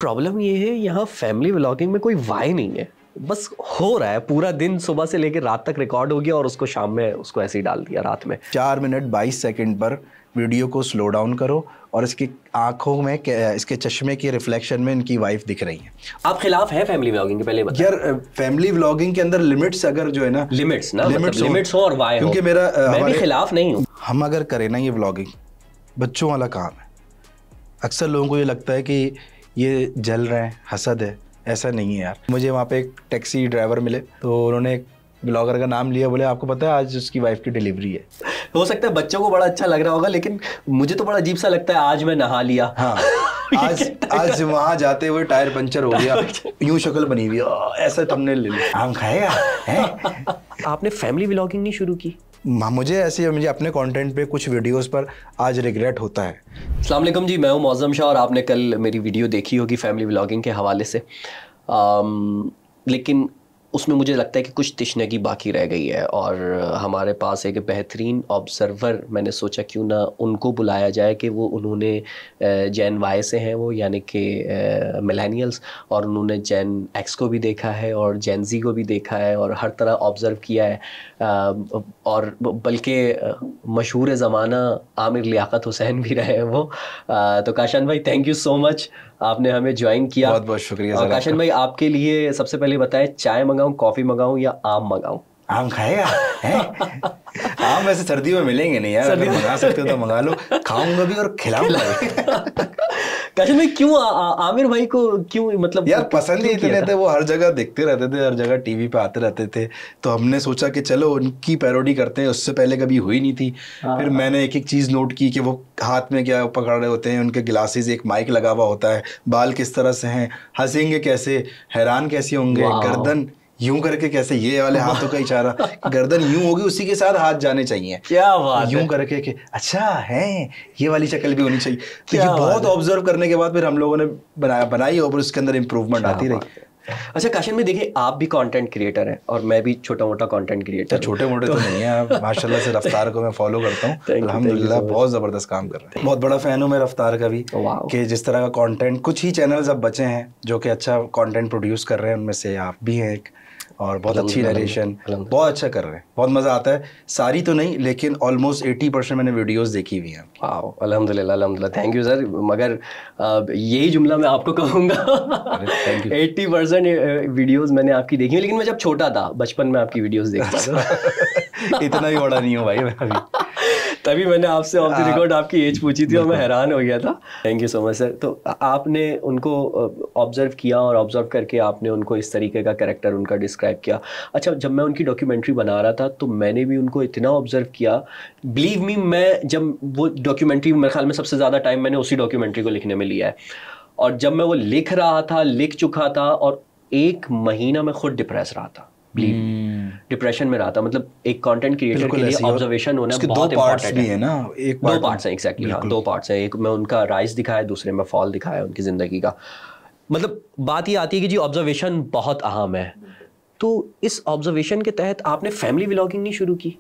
Problem ये है यहाँ फैमिली व्लॉगिंग में कोई वाई नहीं है, बस हो रहा है। पूरा दिन सुबह से लेकर रात तक रिकॉर्ड हो गया और उसको शाम में उसको ऐसे ही डाल दिया रात में। 4 मिनट 22 सेकंड पर वीडियो को स्लो डाउन करो और इसकी आंखों में इसके चश्मे के रिफ्लेक्शन में इनकी वाइफ दिख रही है। आप खिलाफ हैं फैमिली व्लॉगिंग के? पहले बताएं। यार फैमिली व्लॉगिंग के अंदर लिमिट्स अगर जो है ना लिमिट्स हो और वाई हो, क्योंकि मैं भी खिलाफ नहीं हूँ। हम अगर करें ना ये व्लॉगिंग बच्चों वाला काम है। अक्सर लोगों को ये लगता है कि ये जल रहे हैं, हसद है। ऐसा नहीं है यार। मुझे वहाँ पे एक टैक्सी ड्राइवर मिले तो उन्होंने एक ब्लॉगर का नाम लिया, बोले आपको पता है आज उसकी वाइफ की डिलीवरी है। हो सकता है बच्चों को बड़ा अच्छा लग रहा होगा, लेकिन मुझे तो बड़ा अजीब सा लगता है आज मैं नहा लिया। हाँ आज वहाँ जाते हुए टायर पंचर हो गया, यूं शक्ल बनी हुई, ऐसा तुमने ले लिया, आम खाएगा है? आपने फैमिली व्लॉगिंग नहीं शुरू की? मुझे अपने कंटेंट पे कुछ वीडियोस पर आज रिग्रेट होता है। अस्सलाम वालेकुम जी, मैं हूं मौज़म शाह और आपने कल मेरी वीडियो देखी होगी फैमिली व्लॉगिंग के हवाले से। लेकिन उसमें मुझे लगता है कि कुछ तिश्नगी बाकी रह गई है और हमारे पास एक बेहतरीन ऑब्ज़र्वर, मैंने सोचा क्यों ना उनको बुलाया जाए कि वो उन्होंने जेन वाई से हैं वो, यानी कि मिलेनियल्स, और उन्होंने जेन एक्स को भी देखा है और जेन जी को भी देखा है और हर तरह ऑब्ज़र्व किया है। और बल्कि मशहूर ज़माना आमिर लियाकत हुसैन भी रहे हैं वो। तो काशन भाई थैंक यू सो मच, आपने हमें ज्वाइन किया। बहुत बहुत शुक्रिया। और काशन भाई आपके लिए सबसे पहले बताएं, चाय मंगाऊं, कॉफ़ी मंगाऊं या आम मंगाऊं? आम खाएगा है? आम वैसे सर्दियों में मिलेंगे नहीं यार, अगर मंगा सकते हो तो मंगा लो, खाऊंगा भी और खिलाऊंगा भी। काशन भाई क्यों आमिर भाई को क्यों, मतलब यार पसंद ही इतने थे, वो हर जगह दिखते रहते थे, हर जगह टीवी पे आते रहते थे, तो हमने सोचा कि चलो उनकी पैरोडी करते हैं। उससे पहले कभी हुई नहीं थी। फिर मैंने एक एक चीज़ नोट की कि वो हाथ में क्या पकड़ रहे होते हैं, उनके ग्लासेस, एक माइक लगा हुआ होता है, बाल किस तरह से हैं, हंसेंगे कैसे, हैरान कैसे होंगे, गर्दन यूं करके कैसे, ये वाले हाथों का इशारा, गर्दन यूं होगी उसी के साथ हाथ जाने चाहिए। क्या बात यूं करके कि अच्छा है, ये वाली शक्ल भी होनी चाहिए। तो ये बहुत ऑब्जर्व करने के बाद फिर हम लोगों ने बनाई और उसके अंदर इम्प्रूवमेंट आती रही। अच्छा काशन में देखिए, आप भी कंटेंट क्रिएटर हैं और मैं भी छोटा मोटा कंटेंट क्रिएटर। छोटे मोटे तो नहीं है, माशाल्लाह से रफ्तार को मैं फॉलो करता हूँ, अल्हम्दुलिल्लाह बहुत ज़बरदस्त काम कर रहे हैं। बहुत बड़ा फ़ैन हूँ मैं रफ्तार का भी, कि जिस तरह का कंटेंट, कुछ ही चैनल्स अब बचे हैं जो कि अच्छा कंटेंट प्रोड्यूस कर रहे हैं, उनमें से आप भी हैं एक, और बहुत अच्छी नरेशन, बहुत अच्छा कर रहे हैं, बहुत मज़ा आता है। सारी तो नहीं लेकिन ऑलमोस्ट 80% मैंने वीडियोस देखी हुई हैं। वाओ, अल्हम्दुलिल्लाह अल्हम्दुलिल्लाह, थैंक यू सर। मगर यही जुमला मैं आपको कहूँगा, 80% वीडियोस मैंने आपकी देखी है, लेकिन मैं जब छोटा था, बचपन में आपकी वीडियोस देखता था। इतना ही बड़ा नहीं हूँ भाई मैं अभी। तभी मैंने आपसे ऑफ द रिकॉर्ड आपकी एज पूछी थी और मैं हैरान हो गया था। Thank you so much sir. तो आपने उनको ऑब्जर्व किया और ऑब्जर्व करके आपने उनको इस तरीके का कैरेक्टर उनका डिस्क्राइब किया। अच्छा, जब मैं उनकी डॉक्यूमेंट्री बना रहा था तो मैंने भी उनको इतना ऑब्जर्व किया, बिलीव मी, मैं जब वो डॉक्यूमेंट्री, मेरे ख्याल में सबसे ज़्यादा टाइम मैंने उसी डॉक्यूमेंट्री को लिखने में लिया है, और जब मैं वो लिख रहा था, लिख चुका था, और 1 महीना मैं खुद डिप्रेस रहा था, डिप्रेशन में रहा था। मतलब एक कंटेंट क्रिएटर के लिए ऑब्जर्वेशन होना बहुत इंपॉर्टेंट है ना। दो पार्ट्स हैं एग्जैक्टली, हाँ 2 पार्ट्स हैं। एक में उनका राइज दिखाया, दूसरे में फॉल दिखाया उनकी ज़िंदगी का। मतलब बात ये आती है कि जी ऑब्जर्वेशन बहुत अहम है। तो इस ऑब्जर्वेशन के तहत आपने फैमिली व्लॉगिंग नहीं शुरू की?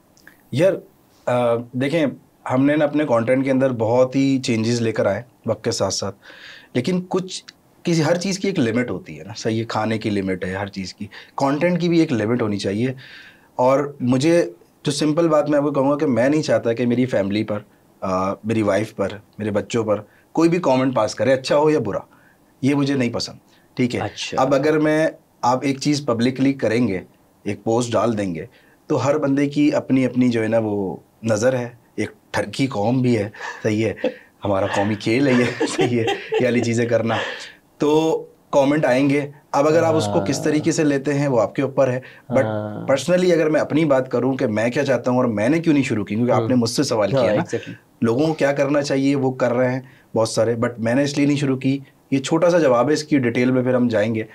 यार देखें, हमने ना अपने कंटेंट के अंदर बहुत ही चेंजेस लेकर आए वक्त के साथ साथ, लेकिन किसी हर चीज़ की एक लिमिट होती है ना। सही है, खाने की लिमिट है, हर चीज़ की, कंटेंट की भी एक लिमिट होनी चाहिए। और मुझे जो सिंपल बात मैं आपको कहूँगा कि मैं नहीं चाहता कि मेरी फैमिली पर, मेरी वाइफ पर, मेरे बच्चों पर कोई भी कमेंट पास करे, अच्छा हो या बुरा, ये मुझे नहीं पसंद। ठीक है। अच्छा। अब अगर आप एक चीज़ पब्लिकली करेंगे, एक पोस्ट डाल देंगे, तो हर बंदे की अपनी अपनी जो है ना वो नज़र है, एक ठरकी कौम भी है, सही है, हमारा कौमी खेल है ये, सही है, ये वाली चीज़ें करना, तो कमेंट आएंगे। अब अगर आप उसको किस तरीके से लेते हैं वो आपके ऊपर है। बट पर्सनली अगर मैं अपनी बात करूं कि मैं क्या चाहता हूं और मैंने क्यों नहीं शुरू की, क्योंकि आपने मुझसे सवाल किया ना, लोगों को क्या करना चाहिए वो कर रहे हैं बहुत सारे, बट मैंने इसलिए नहीं शुरू की। ये छोटा सा जवाब है, इसकी डिटेल में फिर हम जाएंगे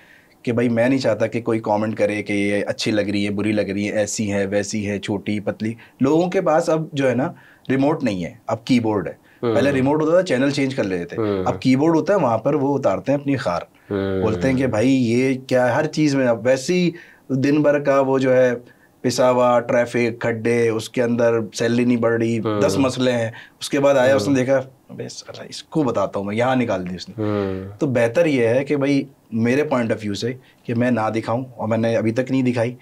कि भाई मैं नहीं चाहता कि कोई कमेंट करे कि ये अच्छी लग रही है, बुरी लग रही है, ऐसी है, वैसी है, छोटी पतली। लोगों के पास अब जो है ना रिमोट नहीं है, अब कीबोर्ड है। पहले रिमोट होता था, चैनल चेंज कर लेते थे, अब कीबोर्ड होता है, वहाँ पर वो उतारते हैं अपनी खार, बोलते हैं कि भाई ये क्या है, हर चीज़ में अब वैसी दिन भर का वो जो है पिसा हुआ, ट्रैफिक, खड्डे, उसके अंदर सैलरी नहीं बढ़ रही, 10 मसले हैं। उसके बाद आया, उसने देखा अबे साला इसको बताता हूँ मैं, यहाँ निकाल दी उसने। तो बेहतर ये है कि भाई मेरे पॉइंट ऑफ व्यू से कि मैं ना दिखाऊं, और मैंने अभी तक नहीं दिखाई।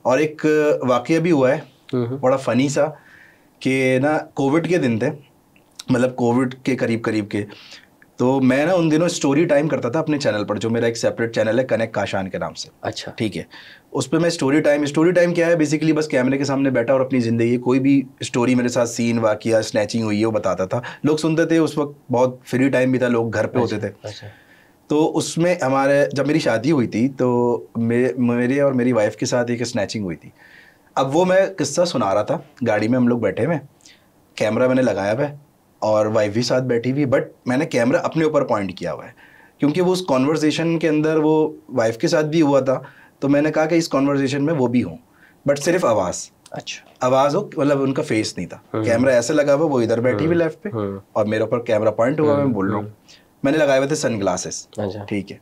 और एक वाकया भी हुआ है बड़ा फनी सा, कि ना कोविड के दिन थे, मतलब कोविड के करीब करीब के। तो मैं ना उन दिनों स्टोरी टाइम करता था अपने चैनल पर, जो मेरा एक सेपरेट चैनल है कनेक्ट काशान के नाम से। अच्छा, ठीक है। उस पर मैं स्टोरी टाइम क्या है, बेसिकली बस कैमरे के सामने बैठा और अपनी ज़िंदगी, कोई भी स्टोरी मेरे साथ सीन वाकया स्नैचिंग हुई है वो बताता था, लोग सुनते थे। उस वक्त बहुत फ्री टाइम भी था, लोग घर पे होते थे। तो उसमें हमारे, जब मेरी शादी हुई थी तो मेरे और मेरी वाइफ के साथ एक स्नैचिंग हुई थी। अब वो मैं किस्सा सुना रहा था, गाड़ी में हम लोग बैठे हुए, कैमरा मैंने लगाया हुआ है और वाइफ भी साथ बैठी हुई, बट मैंने कैमरा अपने ऊपर पॉइंट किया हुआ है, क्योंकि वो उस कॉन्वर्सेशन के अंदर वो वाइफ के साथ भी हुआ था। तो मैंने कहा कि इस कॉन्वर्सेशन में वो भी हों, बट सिर्फ आवाज़। अच्छा, आवाज़ हो, मतलब उनका फेस नहीं था। कैमरा ऐसे लगा हुआ, वो इधर बैठी हुई लेफ्ट पे और मेरे ऊपर कैमरा पॉइंट हुआ, मैं बोल रहा हूँ। मैंने लगाए हुए थे सनग्लासेस। ठीक है।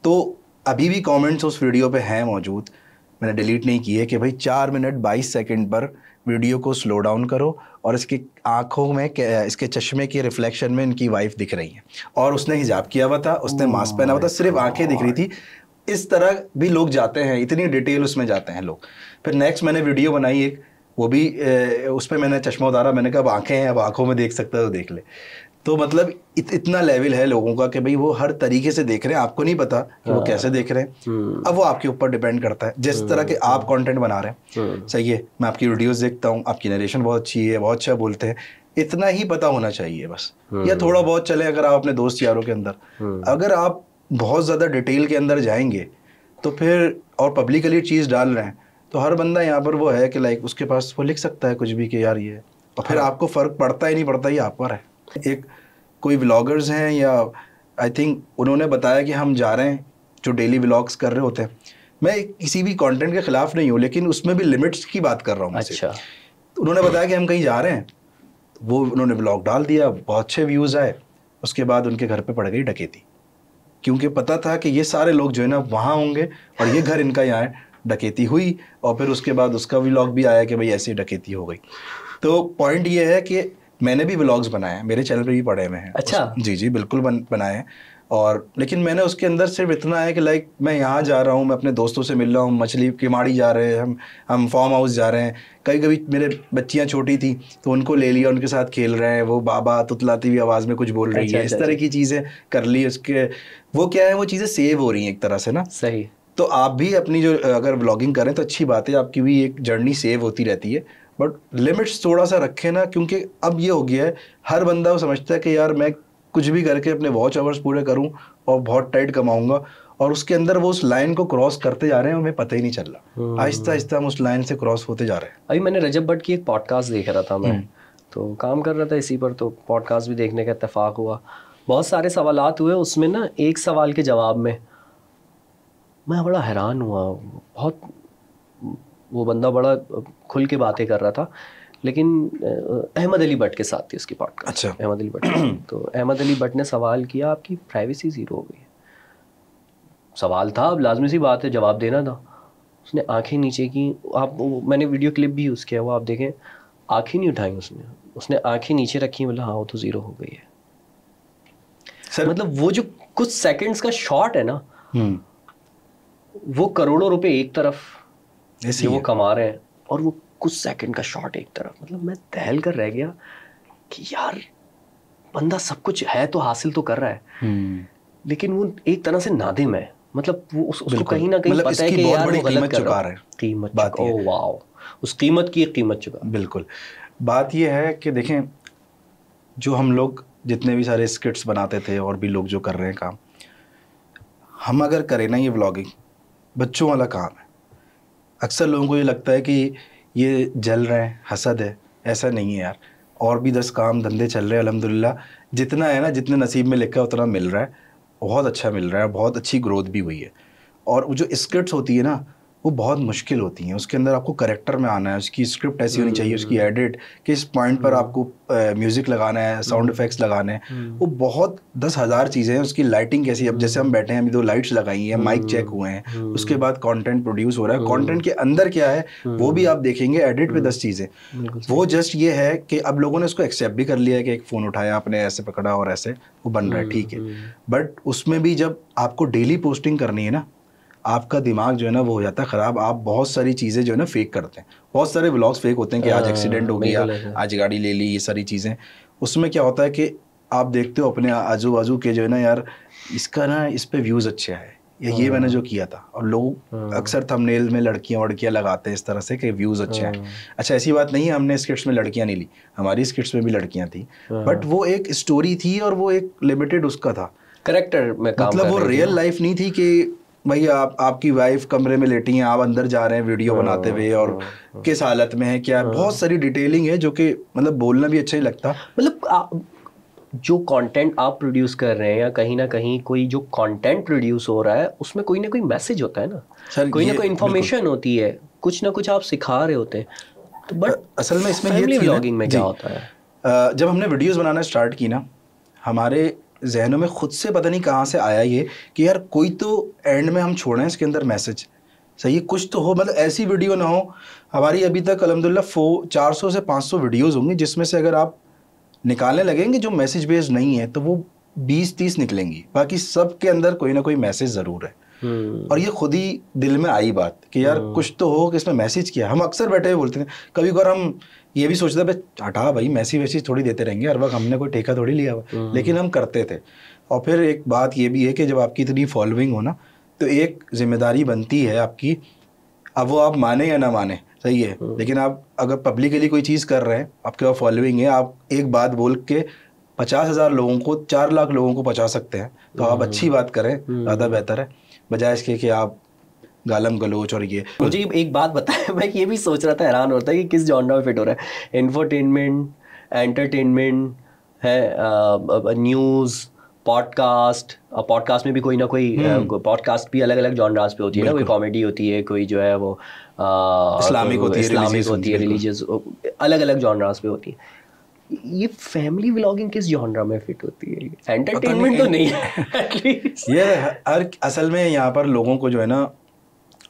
तो अभी भी कमेंट्स उस वीडियो पे हैं मौजूद, मैंने डिलीट नहीं किए, कि भाई 4 मिनट 22 सेकंड पर वीडियो को स्लो डाउन करो और इसकी आंखों में, इसके चश्मे के रिफ्लेक्शन में इनकी वाइफ दिख रही है, और उसने हिजाब किया हुआ था, उसने मास्क पहना हुआ था, सिर्फ आंखें दिख रही थी। इस तरह भी लोग जाते हैं, इतनी डिटेल उसमें जाते हैं लोग। फिर नेक्स्ट मैंने वीडियो बनाई एक, वो भी उस पर मैंने चश्मा उतारा, मैंने कहा अब आंखें हैं, अब आंखों में देख सकता है तो देख ले। तो मतलब इतना लेवल है लोगों का कि भाई वो हर तरीके से देख रहे हैं, आपको नहीं पता कि वो कैसे देख रहे हैं। अब वो आपके ऊपर डिपेंड करता है, जिस तरह के आप कंटेंट बना रहे हैं। सही है, मैं आपकी वीडियोस देखता हूँ, आपकी नरेशन बहुत अच्छी है, बहुत अच्छा बोलते हैं, इतना ही पता होना चाहिए बस, या थोड़ा बहुत चले अगर आप अपने दोस्त यारों के अंदर। अगर आप बहुत ज़्यादा डिटेल के अंदर जाएंगे तो फिर, और पब्लिकली चीज़ डाल रहे हैं, तो हर बंदा यहाँ पर वो है कि लाइक उसके पास वो लिख सकता है कुछ भी कि यार ये, और फिर आपको फ़र्क पड़ता ही नहीं पड़ता, ये आप पर है। एक कोई व्लॉगर्स हैं, या आई थिंक उन्होंने बताया कि हम जा रहे हैं, जो डेली व्लॉग्स कर रहे होते हैं। मैं किसी भी कंटेंट के ख़िलाफ़ नहीं हूँ, लेकिन उसमें भी लिमिट्स की बात कर रहा हूँ। अच्छा। तो उन्होंने बताया कि हम कहीं जा रहे हैं, वो उन्होंने व्लॉग डाल दिया, बहुत अच्छे व्यूज़ आए। उसके बाद उनके घर पे पड़ गई डकैती, क्योंकि पता था कि ये सारे लोग जो है ना वहाँ होंगे और ये घर इनका यहाँ है, डकैती हुई। और फिर उसके बाद उसका व्लॉग भी आया कि भाई ऐसी डकैती हो गई। तो पॉइंट ये है कि मैंने भी व्लॉग्स बनाए हैं, मेरे चैनल पे भी पड़े हुए हैं। अच्छा। जी जी बिल्कुल बनाए हैं। और लेकिन मैंने उसके अंदर सिर्फ इतना है कि लाइक मैं यहाँ जा रहा हूँ, मैं अपने दोस्तों से मिल रहा हूँ, मछली किमाड़ी जा रहे हैं, हम फार्म हाउस जा रहे हैं। कभी कभी मेरे बच्चियाँ छोटी थी तो उनको ले लिया, उनके साथ खेल रहे हैं, वो बाबा तुतलाती हुई आवाज़ में कुछ बोल रही है, इस तरह की चीज़ें कर ली। उसके वो क्या है, वो चीज़ें सेव हो रही हैं एक तरह से ना। सही। तो आप भी अपनी जो अगर व्लॉगिंग करें तो अच्छी बात है, आपकी भी एक जर्नी सेव होती रहती है, बट लिमिट्स थोड़ा सा रखें ना, क्योंकि अब ये हो गया है हर बंदा वो समझता है कि यार मैं कुछ भी करके अपने वॉच आवर्स पूरे करूं और बहुत टाइट कमाऊंगा, और उसके अंदर वो उस लाइन को क्रॉस करते जा रहे हैं, हमें पता ही नहीं चल रहा। आहिस्ता आहिस्ता हम उस लाइन से क्रॉस होते जा रहे हैं। अभी मैंने रजब भट्ट की एक पॉडकास्ट देख रहा था मैं, तो काम कर रहा था इसी पर, तो पॉडकास्ट भी देखने का इत्तेफाक हुआ। बहुत सारे सवालात हुए उसमें ना, एक सवाल के जवाब में मैं बड़ा हैरान हुआ। बहुत, वो बंदा बड़ा खुल के बातें कर रहा था, लेकिन अहमद अली भट्ट के साथ थी उसकी पॉडकास्ट। अच्छा। अहमद अली भट्ट तो अहमद अली भट्ट ने सवाल किया, आपकी प्राइवेसी ज़ीरो हो गई है। सवाल था, अब लाजमी सी बात है जवाब देना था। उसने आंखें नीचे की, आप मैंने वीडियो क्लिप भी यूज़ किया, वो आप देखें, आंखें नहीं उठाई उसने आंखें नीचे रखी, बोला हाँ वो तो ज़ीरो हो गई है। सर मतलब वो जो कुछ सेकंड्स का शॉट है ना, वो करोड़ों रुपए एक तरफ जो वो कमा रहे हैं, और वो कुछ सेकंड का शॉट एक तरफ। मतलब मैं दहल कर रह गया कि यार बंदा सब कुछ है तो हासिल तो कर रहा है, लेकिन वो एक तरह से नादिम है। मतलब वो उसको कहीं ना कहीं मतलब पता है कि यार वो गलत कर रहा है। बात ओह वाओ, उस कीमत की कीमत चुका। बिल्कुल। बात ये है कि देखें, जो हम लोग जितने भी सारे स्किट्स बनाते थे और भी लोग जो कर रहे हैं काम, हम अगर करें ना ये व्लॉगिंग, बच्चों वाला काम है। अक्सर लोगों को ये लगता है कि ये जल रहे हैं, हसद है। ऐसा नहीं है यार, और भी 10 काम धंधे चल रहे हैं अल्हम्दुलिल्लाह। जितना है ना, जितने नसीब में लिखा है उतना मिल रहा है, बहुत अच्छा मिल रहा है, बहुत अच्छी ग्रोथ भी हुई है। और वो जो स्किट्स होती है ना, वो बहुत मुश्किल होती हैं। उसके अंदर आपको करेक्टर में आना है, उसकी स्क्रिप्ट ऐसी होनी चाहिए, उसकी एडिट, किस पॉइंट पर आपको म्यूज़िक लगाना है, साउंड इफेक्ट्स लगाने हैं, वो बहुत 10,000 चीज़ें हैं। उसकी लाइटिंग कैसी है, अब जैसे हम बैठे हैं, अभी 2 लाइट्स लगाई हैं, माइक चेक हुए हैं, उसके बाद कंटेंट प्रोड्यूस हो रहा है, कंटेंट के अंदर क्या है वो भी आप देखेंगे, एडिट पे 10 चीज़ें। वो जस्ट ये है कि अब लोगों ने उसको एक्सेप्ट भी कर लिया है कि एक फ़ोन उठाया आपने, ऐसे पकड़ा और ऐसे वो बन रहा है, ठीक है। बट उसमें भी जब आपको डेली पोस्टिंग करनी है ना, आपका दिमाग जो है ना वो हो जाता है ख़राब। आप बहुत सारी चीज़ें जो है ना फेक करते हैं। बहुत सारे व्लॉग्स फेक होते हैं कि आज एक्सीडेंट हो गया, आज गाड़ी ले ली, ये सारी चीज़ें। उसमें क्या होता है कि आप देखते हो अपने आजू बाजू के जो है ना, यार इसका ना इस पे व्यूज़ अच्छे आए, या ये मैंने जो किया था। और लोग अक्सर थंबनेल में लड़कियां वड़कियां लगाते हैं इस तरह से कि व्यूज़ अच्छे आए। अच्छा, ऐसी बात नहीं है हमने स्किट्स में लड़कियां नहीं ली, हमारी स्किट्स में भी लड़कियां थी, बट वो एक स्टोरी थी और वो एक लिमिटेड उसका था, करेक्टर में काम मतलब वो रियल लाइफ नहीं थी कि भाई आपकी वाइफ कमरे में लेटी हैं, आप अंदर जा रहे हैं वीडियो बनाते हुए और किस हालत में है, क्या है। बहुत सारी डिटेलिंग है जो कि मतलब बोलना भी अच्छा ही लगता। मतलब जो कंटेंट आप प्रोड्यूस कर रहे हैं या कहीं ना कहीं कोई जो कंटेंट प्रोड्यूस हो रहा है उसमें कोई ना कोई मैसेज होता है ना सर, कोई ना कोई इन्फॉर्मेशन होती है, कुछ ना कुछ आप सिखा रहे होते हैं। तो बट असल में इसमें फैमिली व्लॉगिंग में क्या होता है, जब हमने वीडियोस बनाना स्टार्ट की ना, हमारे जहनों में खुद से पता नहीं कहाँ से आया ये कि यार कोई तो एंड में हम छोड़ें इसके अंदर मैसेज, सही है, कुछ तो हो। मतलब ऐसी वीडियो ना हो, हमारी अभी तक अल्हम्दुलिल्लाह 400 से 500 वीडियोस होंगी, जिसमें से अगर आप निकालने लगेंगे जो मैसेज बेस्ड नहीं है तो वो 20-30 निकलेंगी, बाकी सब के अंदर कोई ना कोई मैसेज ज़रूर है। और ये खुद ही दिल में आई बात कि यार कुछ तो हो कि इसमें मैसेज किया। हम अक्सर बैठे हुए बोलते हैं, कभी कभार हम ये भी सोचते थे हटा भाई मैसेज थोड़ी देते रहेंगे हर वक्त, हमने कोई ठेका थोड़ी लिया हुआ, लेकिन हम करते थे। और फिर एक बात ये भी है कि जब आपकी इतनी फॉलोइंग हो ना, तो एक जिम्मेदारी बनती है आपकी, अब वो आप माने या ना माने, सही है, लेकिन आप अगर पब्लिकली कोई चीज़ कर रहे हैं, आपके पास फॉलोइंग है, आप एक बात बोल के 50,000 लोगों को, 4 लाख लोगों को पहुंचा सकते हैं, तो आप अच्छी बात करें, ज़्यादा बेहतर है, बजाय इसके कि आप गालम गलोच और ये। मुझे एक बात बताया, मैं ये भी सोच रहा था, हैरान होता है कि किस जॉनरा में फिट हो रहा है। इंफोटेनमेंट, एंटरटेनमेंट है, न्यूज़, पॉडकास्ट, पॉडकास्ट में भी कोई ना कोई, पॉडकास्ट भी अलग अलग जॉनरास पे होती है ना, कोई कॉमेडी होती है, कोई जो है वो इस्लामिक होती है, रिलीजियस, अलग अलग जॉनरास पे होती है। ये फैमिली व्लॉगिंग किस जॉनरा में फिट होती है? एंटरटेनमेंट तो नहीं है एटलीस्ट। ये हर असल में यहाँ पर लोगों को जो है ना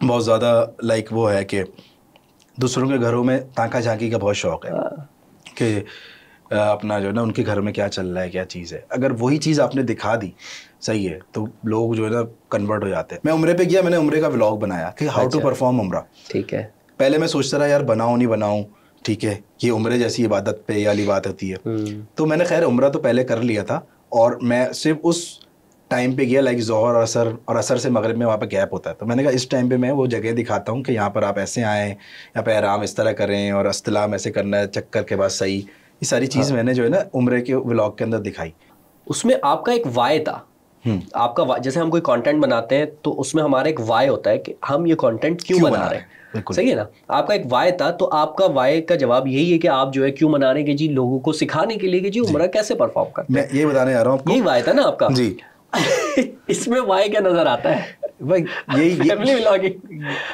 बहुत ज़्यादा लाइक वो है कि दूसरों के घरों में ताका झांकी का बहुत शौक है कि अपना जो है ना उनके घर में क्या चल रहा है, क्या चीज़ है। अगर वही चीज़ आपने दिखा दी, सही है, तो लोग जो है ना कन्वर्ट हो जाते हैं। मैं उम्रे पे गया, मैंने उम्रे का व्लॉग बनाया कि हाउ टू परफॉर्म उम्रा। ठीक है, पहले मैं सोचता रहा यार बनाऊँ नहीं बनाऊँ, ठीक है, ये उम्रे जैसी इबादत पे ये वाली बात होती है, तो मैंने खैर उम्रा तो पहले कर लिया था, और मैं सिर्फ उस टाइम पे गया लाइक ज़ोहर और असर से मगरिब में वहाँ पे गैप होता है, तो मैंने कहा इस टाइम पे मैं वो जगह दिखाता हूँ कि यहाँ पर आप ऐसे आएँ, यहाँ पे आराम इस तरह करें और अस्तलाम ऐसे करना है, चक्कर के बाद सही, ये सारी चीज़ मैंने जो है ना उम्रे के व्लॉग के अंदर दिखाई। उसमें आपका एक वाय था, आपका जैसे हम कोई कंटेंट बनाते हैं तो उसमें हमारा एक वाय होता है कि हम ये कंटेंट क्यों बना रहे हैं, सही है ना। आपका एक वाय था, तो आपका वाय का जवाब यही है कि आप जो है क्यों बना रहे हैं कि जी लोगों को सिखाने के लिए कि जी उम्रा कैसे परफॉर्म करते हैं। मैं ये बताने जा रहा हूँ आपको, यही वाय था ना आपका जी। इसमें वाय क्या नजर आता है भाई? यही फैमिली व्लॉगिंग,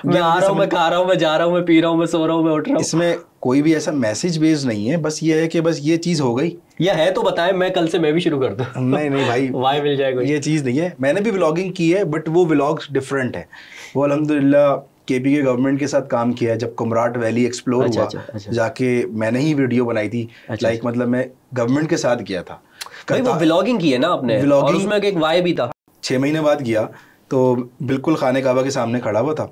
मैं आ रहा हूँ, मैं खा रहा हूँ, मैं जा रहा हूँ, मैं पी रहा हूँ, मैं सो रहा हूँ, मैं उठ रहा हूँ। इसमें कोई भी ऐसा मैसेज बेस्ड नहीं है, बस ये है कि बस ये चीज़ हो गई या है तो बताएं, मैं कल से मैं भी शुरू कर दूँ। नहीं भाई वाय मिल जाएगा, ये चीज़ नहीं है। मैंने भी व्लॉगिंग की है, बट वो व्लॉग्स डिफरेंट है। वो अल्हम्दुलिल्लाह केपी के गवर्नमेंट के साथ काम किया है। जब कुमराट वैली एक्सप्लोर हुआ, जाके मैंने ही वीडियो बनाई थी, लाइक मतलब मैं गवर्नमेंट के साथ किया था। भाई वो व्लॉगिंग की है ना आपने, और उसमें एक वाय भी था। 6 महीने बाद गया तो बिल्कुल खाने काबा के सामने खड़ा हुआ था,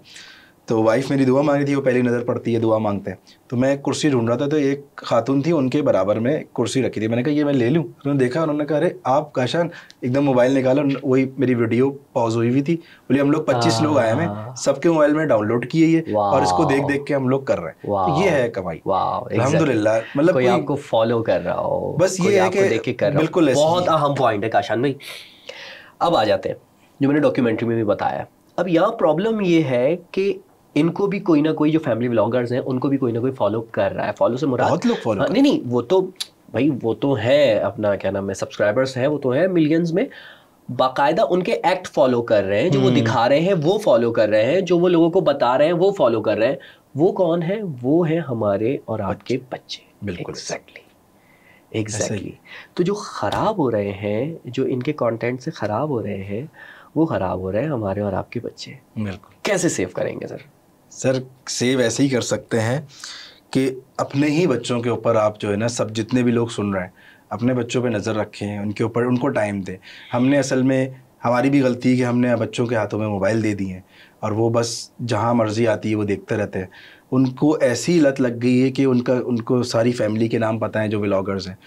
तो वाइफ मेरी दुआ मांगी थी, वो पहली नज़र पड़ती है दुआ मांगते हैं, तो मैं कुर्सी ढूंढ रहा था, तो एक खातून थी, उनके बराबर में कुर्सी रखी थी। मैंने कहा ये मैं ले लूँ? उन्होंने देखा, उन्होंने कहा अरे आप काशान, एकदम मोबाइल निकाला, वही मेरी वीडियो पॉज हुई हुई थी, बोली हम लोग 25 लोग आए हैं, सबके मोबाइल में डाउनलोड किए ये, और इसको देख देख के हम लोग कर रहे हैं। तो ये है कमाई, अल्हम्दुलिल्लाह। मतलब कोई आपको फॉलो कर रहा हो, बस ये है कि बिल्कुल बहुत अहम पॉइंट है काशान भाई। अब आ जाते हैं जो मैंने डॉक्यूमेंट्री में भी बताया। अब यहाँ प्रॉब्लम ये है कि इनको भी कोई ना कोई, जो फैमिली व्लॉगर्स हैं उनको भी कोई ना कोई फॉलो कर रहा है। फॉलो से मुराद बहुत लोग फॉलो, नहीं वो तो भाई वो तो है अपना क्या नाम है, सब्सक्राइबर्स हैं, वो तो है मिलियंस में, बाकायदा उनके एक्ट फॉलो कर रहे हैं, जो वो दिखा रहे हैं वो फॉलो कर रहे हैं, जो वो लोगों को बता रहे हैं वो फॉलो कर रहे हैं, वो कौन है? वो है हमारे और आपके बच्चे। बिल्कुल एग्जैक्टली। तो जो खराब हो रहे हैं, जो इनके कंटेंट से खराब हो रहे हैं, वो खराब हो रहे हैं हमारे और आपके बच्चे। बिल्कुल। कैसे सेव करेंगे सर सेव ऐसे ही कर सकते हैं कि अपने ही बच्चों के ऊपर आप जो है ना, सब जितने भी लोग सुन रहे हैं, अपने बच्चों पे नज़र रखें, उनके ऊपर उनको टाइम दें। हमने असल में, हमारी भी गलती है कि हमने बच्चों के हाथों में मोबाइल दे दिए हैं और वो बस जहाँ मर्ज़ी आती है वो देखते रहते हैं। उनको ऐसी लत लग गई है कि उनको सारी फैमिली के नाम पता है जो व्लॉगर्स हैं।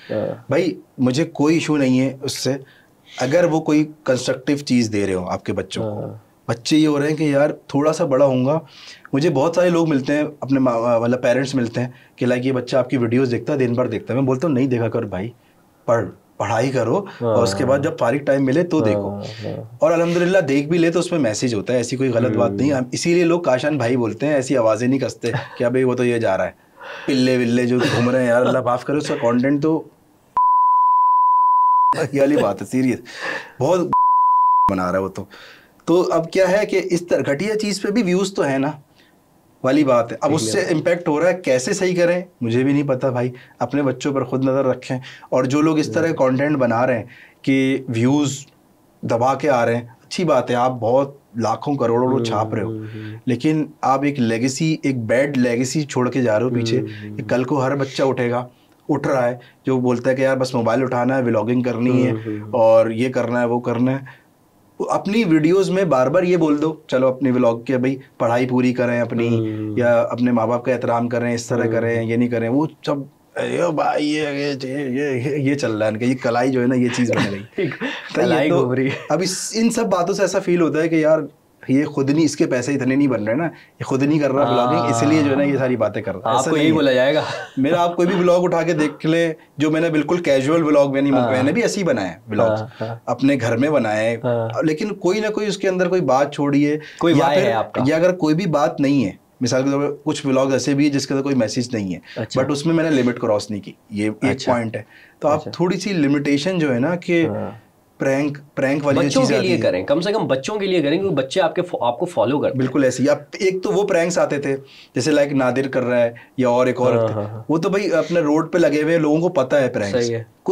भाई मुझे कोई इशू नहीं है उससे, अगर वो कोई कंस्ट्रक्टिव चीज़ दे रहे हो आपके बच्चों को। बच्चे ये हो रहे हैं कि यार थोड़ा सा बड़ा होऊंगा, मुझे बहुत सारे लोग मिलते हैं, अपने मतलब पेरेंट्स मिलते हैं कि लाइक ये बच्चा आपकी वीडियोस देखता है, दिन भर देखता है। मैं बोलता हूँ नहीं देखा कर भाई, पढ़ाई करो और उसके बाद जब फारिग टाइम मिले तो देखो। और अल्हम्दुलिल्लाह देख भी ले तो उसमें मैसेज होता है, ऐसी कोई गलत बात नहीं है। इसीलिए लोग काशान भाई बोलते हैं, ऐसी आवाज़ें नहीं कसते कि भाई वो तो ये जा रहा है, पिल्ले विल्ले जो घूम रहे हैं, यार अल्लाह माफ़ करे, उसका कॉन्टेंट तो ये वाली बात है, सीरियस बहुत बना रहा है वो तो अब क्या है कि इस तरह घटिया चीज़ पे भी व्यूज़ तो है ना वाली बात है। अब उससे इम्पैक्ट हो रहा है, कैसे सही करें मुझे भी नहीं पता भाई। अपने बच्चों पर खुद नज़र रखें। और जो लोग इस तरह कंटेंट बना रहे हैं कि व्यूज़ दबा के आ रहे हैं, अच्छी बात है, आप बहुत लाखों करोड़ों छाप रहे हो, लेकिन आप एक लेगेसी, एक बैड लेगेसी छोड़ के जा रहे हो पीछे। कि कल को हर बच्चा उठ रहा है जो बोलता है कि यार बस मोबाइल उठाना है, व्लॉगिंग करनी है और ये करना है वो करना है। अपनी वीडियोस में बार बार ये बोल दो, चलो अपनी व्लॉग के भाई पढ़ाई पूरी करें अपनी, या अपने माँ बाप का एहतराम करें, इस तरह करें, ये नहीं करें वो सब। भाई ये चल रहा है इनका, ये कलाई जो है ना, ये चीज़ बन गई कलाई घूम रही है। अब इन सब बातों से ऐसा फील होता है कि यार ये खुद नहीं, इसके पैसे इतने नहीं बन रहे ना, ये खुद नहीं कर रहा ब्लॉगिंग, इसलिए जो है ना ये सारी बातें कर रहा है। आपको यही बोला जाएगा। मेरा आप कोई भी ब्लॉग उठा के देख ले, जो मैंने बिल्कुल कैजुअल ब्लॉग मैंने भी ऐसे ही बनाए ब्लॉग, अपने घर में बनाए, लेकिन कोई ना कोई उसके अंदर कोई बात छोड़िए, कोई या फिर या अगर कोई भी बात नहीं है, मिसाल के तौर पर कुछ व्लॉग ऐसे भी है जिसके अंदर कोई मैसेज नहीं है, बट उसमें मैंने लिमिट क्रॉस नहीं की, ये एक पॉइंट है। तो आप थोड़ी सी लिमिटेशन जो है ना कि प्रैंक वाली बच्चों के लिए करें, कम से कम बच्चों के लिए करें, क्योंकि बच्चे आपको फॉलो करते हैं। बिल्कुल ऐसे ही। अब एक तो वो प्रैंक्स आते थे जैसे लाइक नादिर कर रहा है या और एक और वो तो भाई अपने रोड पे लगे हुए लोगों को पता है प्रैंक्स।